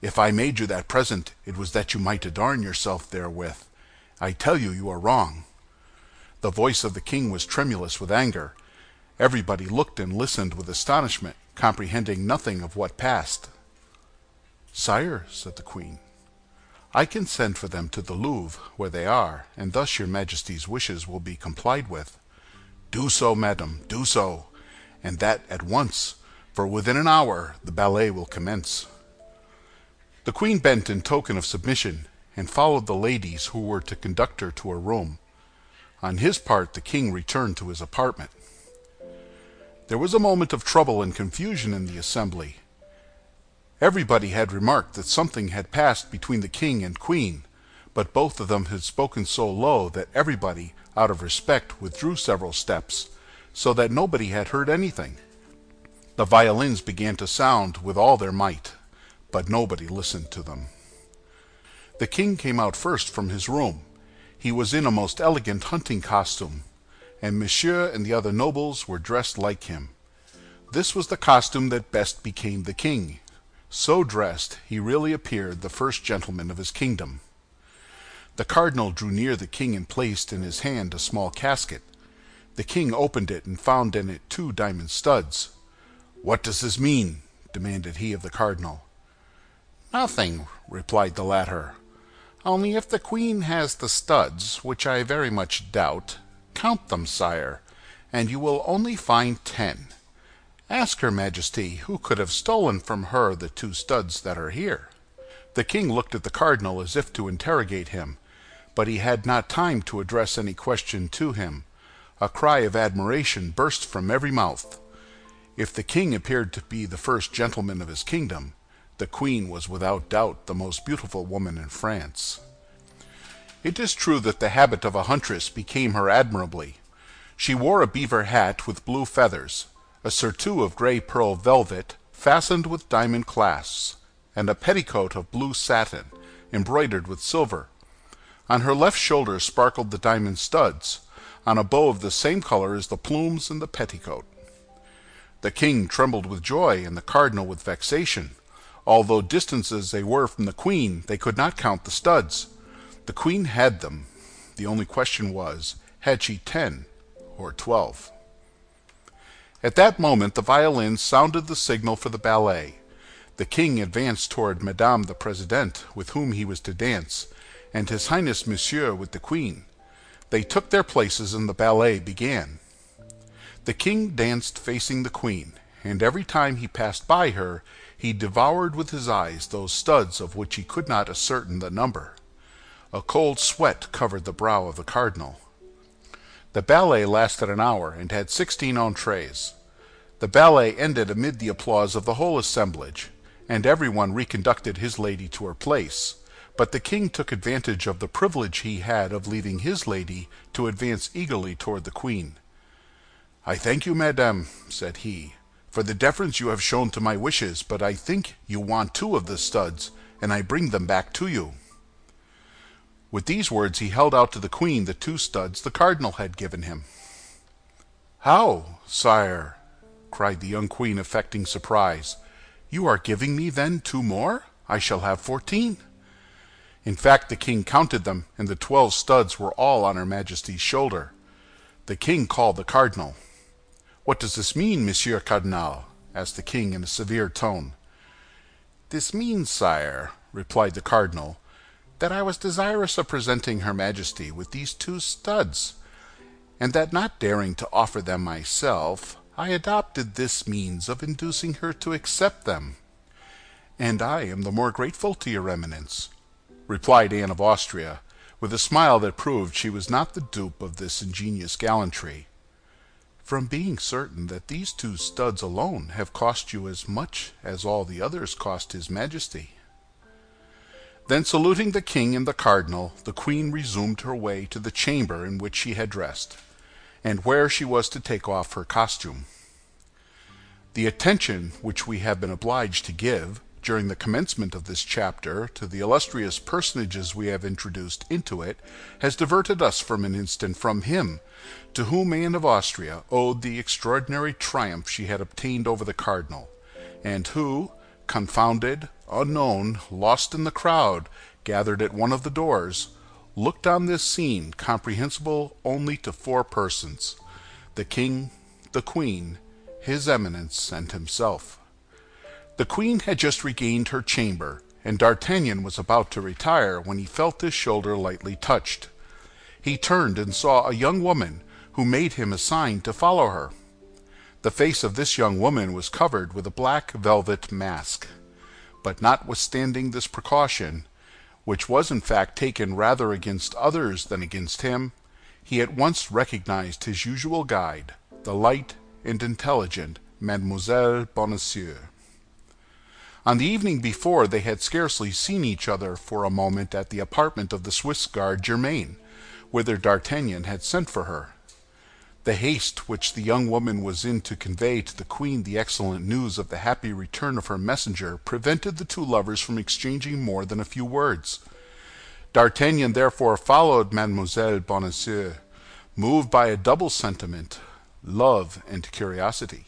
If I made you that present, it was that you might adorn yourself therewith. I tell you, you are wrong." The voice of the king was tremulous with anger. Everybody looked and listened with astonishment, comprehending nothing of what passed. "Sire," said the queen, "I can send for them to the Louvre, where they are, and thus your majesty's wishes will be complied with." "Do so, madam, do so, and that at once, for within an hour the ballet will commence." The queen bent in token of submission, and followed the ladies who were to conduct her to her room. On his part, the king returned to his apartment. There was a moment of trouble and confusion in the assembly. Everybody had remarked that something had passed between the king and queen, but both of them had spoken so low that everybody, out of respect, withdrew several steps, so that nobody had heard anything. The violins began to sound with all their might, but nobody listened to them. The king came out first from his room. He was in a most elegant hunting costume, and Monsieur and the other nobles were dressed like him. This was the costume that best became the king. So dressed, he really appeared the first gentleman of his kingdom. The cardinal drew near the king and placed in his hand a small casket. The king opened it and found in it 2 diamond studs. "What does this mean?" demanded he of the cardinal. "Nothing," replied the latter. "Only if the queen has the studs, which I very much doubt, count them, sire, and you will only find 10. Ask her majesty who could have stolen from her the 2 studs that are here." The king looked at the cardinal as if to interrogate him, but he had not time to address any question to him. A cry of admiration burst from every mouth. If the king appeared to be the first gentleman of his kingdom, the queen was without doubt the most beautiful woman in France. It is true that the habit of a huntress became her admirably. She wore a beaver hat with blue feathers, a surtout of gray pearl velvet fastened with diamond clasps, and a petticoat of blue satin, embroidered with silver. On her left shoulder sparkled the diamond studs, on a bow of the same color as the plumes in the petticoat. The king trembled with joy, and the cardinal with vexation. Although distant as they were from the queen, they could not count the studs. The queen had them. The only question was, had she 10 or 12? At that moment the violins sounded the signal for the ballet. The king advanced toward Madame the Presidente, with whom he was to dance, and His Highness Monsieur with the queen. They took their places, and the ballet began. The king danced facing the queen, and every time he passed by her, he devoured with his eyes those studs of which he could not ascertain the number. A cold sweat covered the brow of the cardinal. The ballet lasted an hour, and had 16 entrées. The ballet ended amid the applause of the whole assemblage, and everyone reconducted his lady to her place, but the king took advantage of the privilege he had of leaving his lady to advance eagerly toward the queen. "I thank you, madame," said he, "for the deference you have shown to my wishes, but I think you want 2 of the studs, and I bring them back to you." With these words he held out to the queen the 2 studs the cardinal had given him. "How, sire?" cried the young queen, affecting surprise. "You are giving me, then, 2 more? I shall have 14." In fact, the king counted them, and the 12 studs were all on her majesty's shoulder. The king called the cardinal. "What does this mean, Monsieur Cardinal?" asked the king in a severe tone. "This means, sire," replied the cardinal, "that I was desirous of presenting her majesty with these 2 studs, and that not daring to offer them myself, I adopted this means of inducing her to accept them." "And I am the more grateful to your eminence," replied Anne of Austria, with a smile that proved she was not the dupe of this ingenious gallantry, "from being certain that these 2 studs alone have cost you as much as all the others cost his majesty." Then, saluting the king and the cardinal, the queen resumed her way to the chamber in which she had dressed, and where she was to take off her costume. The attention which we have been obliged to give, during the commencement of this chapter, to the illustrious personages we have introduced into it, has diverted us from an instant from him, to whom Anne of Austria owed the extraordinary triumph she had obtained over the cardinal, and who, confounded, unknown, lost in the crowd gathered at one of the doors, looked on this scene comprehensible only to four persons: the king, the queen, his eminence, and himself. The queen had just regained her chamber, and D'Artagnan was about to retire when he felt his shoulder lightly touched. He turned and saw a young woman who made him a sign to follow her. The face of this young woman was covered with a black velvet mask, but notwithstanding this precaution, which was in fact taken rather against others than against him, he at once recognized his usual guide, the light and intelligent Mademoiselle Bonacieux. On the evening before, they had scarcely seen each other for a moment at the apartment of the Swiss guard Germain, whither D'Artagnan had sent for her. The haste which the young woman was in to convey to the queen the excellent news of the happy return of her messenger prevented the two lovers from exchanging more than a few words. D'Artagnan therefore followed Mademoiselle Bonacieux, moved by a double sentiment, love and curiosity.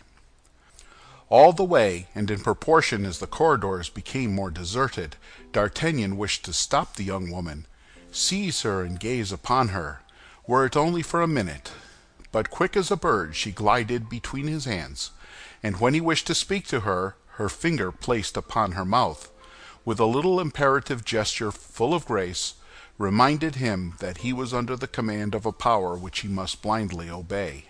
All the way, and in proportion as the corridors became more deserted, D'Artagnan wished to stop the young woman, seize her and gaze upon her, were it only for a minute. But quick as a bird she glided between his hands, and when he wished to speak to her, her finger placed upon her mouth, with a little imperative gesture full of grace, reminded him that he was under the command of a power which he must blindly obey,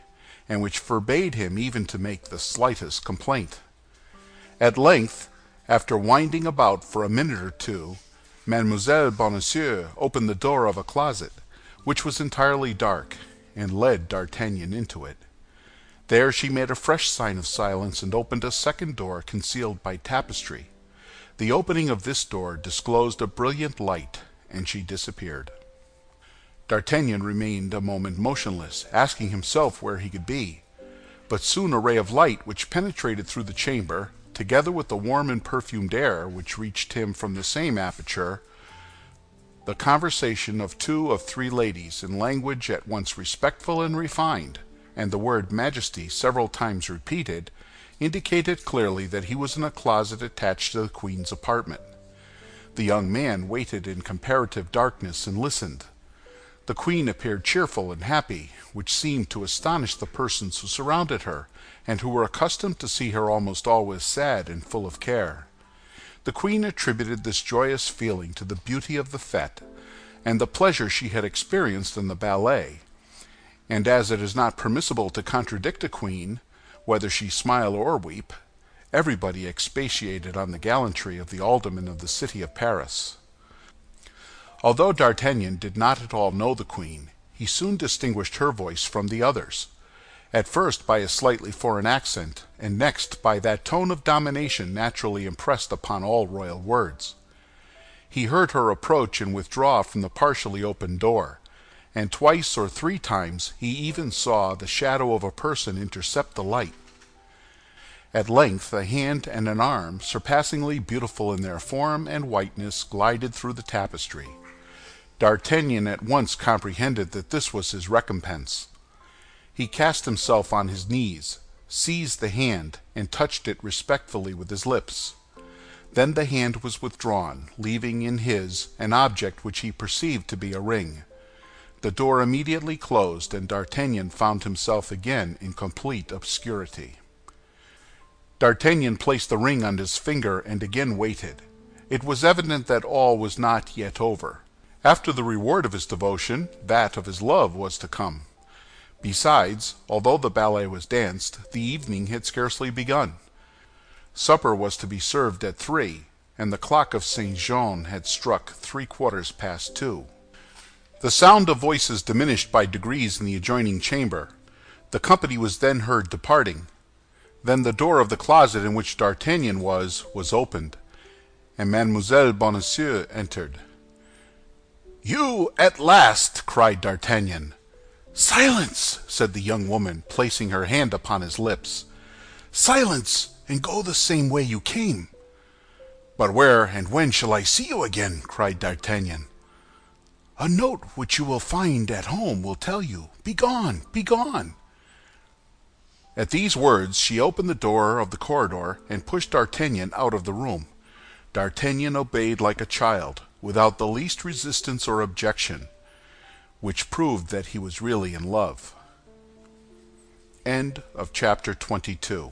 and which forbade him even to make the slightest complaint. At length, after winding about for a minute or two, Mademoiselle Bonacieux opened the door of a closet, which was entirely dark, and led D'Artagnan into it. There she made a fresh sign of silence and opened a second door concealed by tapestry. The opening of this door disclosed a brilliant light, and she disappeared. D'Artagnan remained a moment motionless, asking himself where he could be. But soon a ray of light which penetrated through the chamber, together with the warm and perfumed air which reached him from the same aperture, the conversation of two of three ladies in language at once respectful and refined, and the word majesty several times repeated, indicated clearly that he was in a closet attached to the queen's apartment. The young man waited in comparative darkness and listened. The queen appeared cheerful and happy, which seemed to astonish the persons who surrounded her, and who were accustomed to see her almost always sad and full of care. The queen attributed this joyous feeling to the beauty of the fête, and the pleasure she had experienced in the ballet, and as it is not permissible to contradict a queen, whether she smile or weep, everybody expatiated on the gallantry of the aldermen of the city of Paris. Although D'Artagnan did not at all know the queen, he soon distinguished her voice from the others, at first by a slightly foreign accent, and next by that tone of domination naturally impressed upon all royal words. He heard her approach and withdraw from the partially opened door, and twice or three times he even saw the shadow of a person intercept the light. At length a hand and an arm, surpassingly beautiful in their form and whiteness, glided through the tapestry. D'Artagnan at once comprehended that this was his recompense. He cast himself on his knees, seized the hand, and touched it respectfully with his lips. Then the hand was withdrawn, leaving in his an object which he perceived to be a ring. The door immediately closed, and D'Artagnan found himself again in complete obscurity. D'Artagnan placed the ring on his finger and again waited. It was evident that all was not yet over. After the reward of his devotion, that of his love was to come. Besides, although the ballet was danced, the evening had scarcely begun. Supper was to be served at 3, and the clock of St. Jean had struck 2:15. The sound of voices diminished by degrees in the adjoining chamber. The company was then heard departing. Then the door of the closet in which D'Artagnan was opened, and Mademoiselle Bonacieux entered. "You at last!" cried D'Artagnan. "Silence!" said the young woman, placing her hand upon his lips. "Silence, and go the same way you came." "But where and when shall I see you again?" cried D'Artagnan. "A note which you will find at home will tell you. Begone, begone!" At these words she opened the door of the corridor and pushed D'Artagnan out of the room. D'Artagnan obeyed like a child, without the least resistance or objection, which proved that he was really in love. End of chapter 22.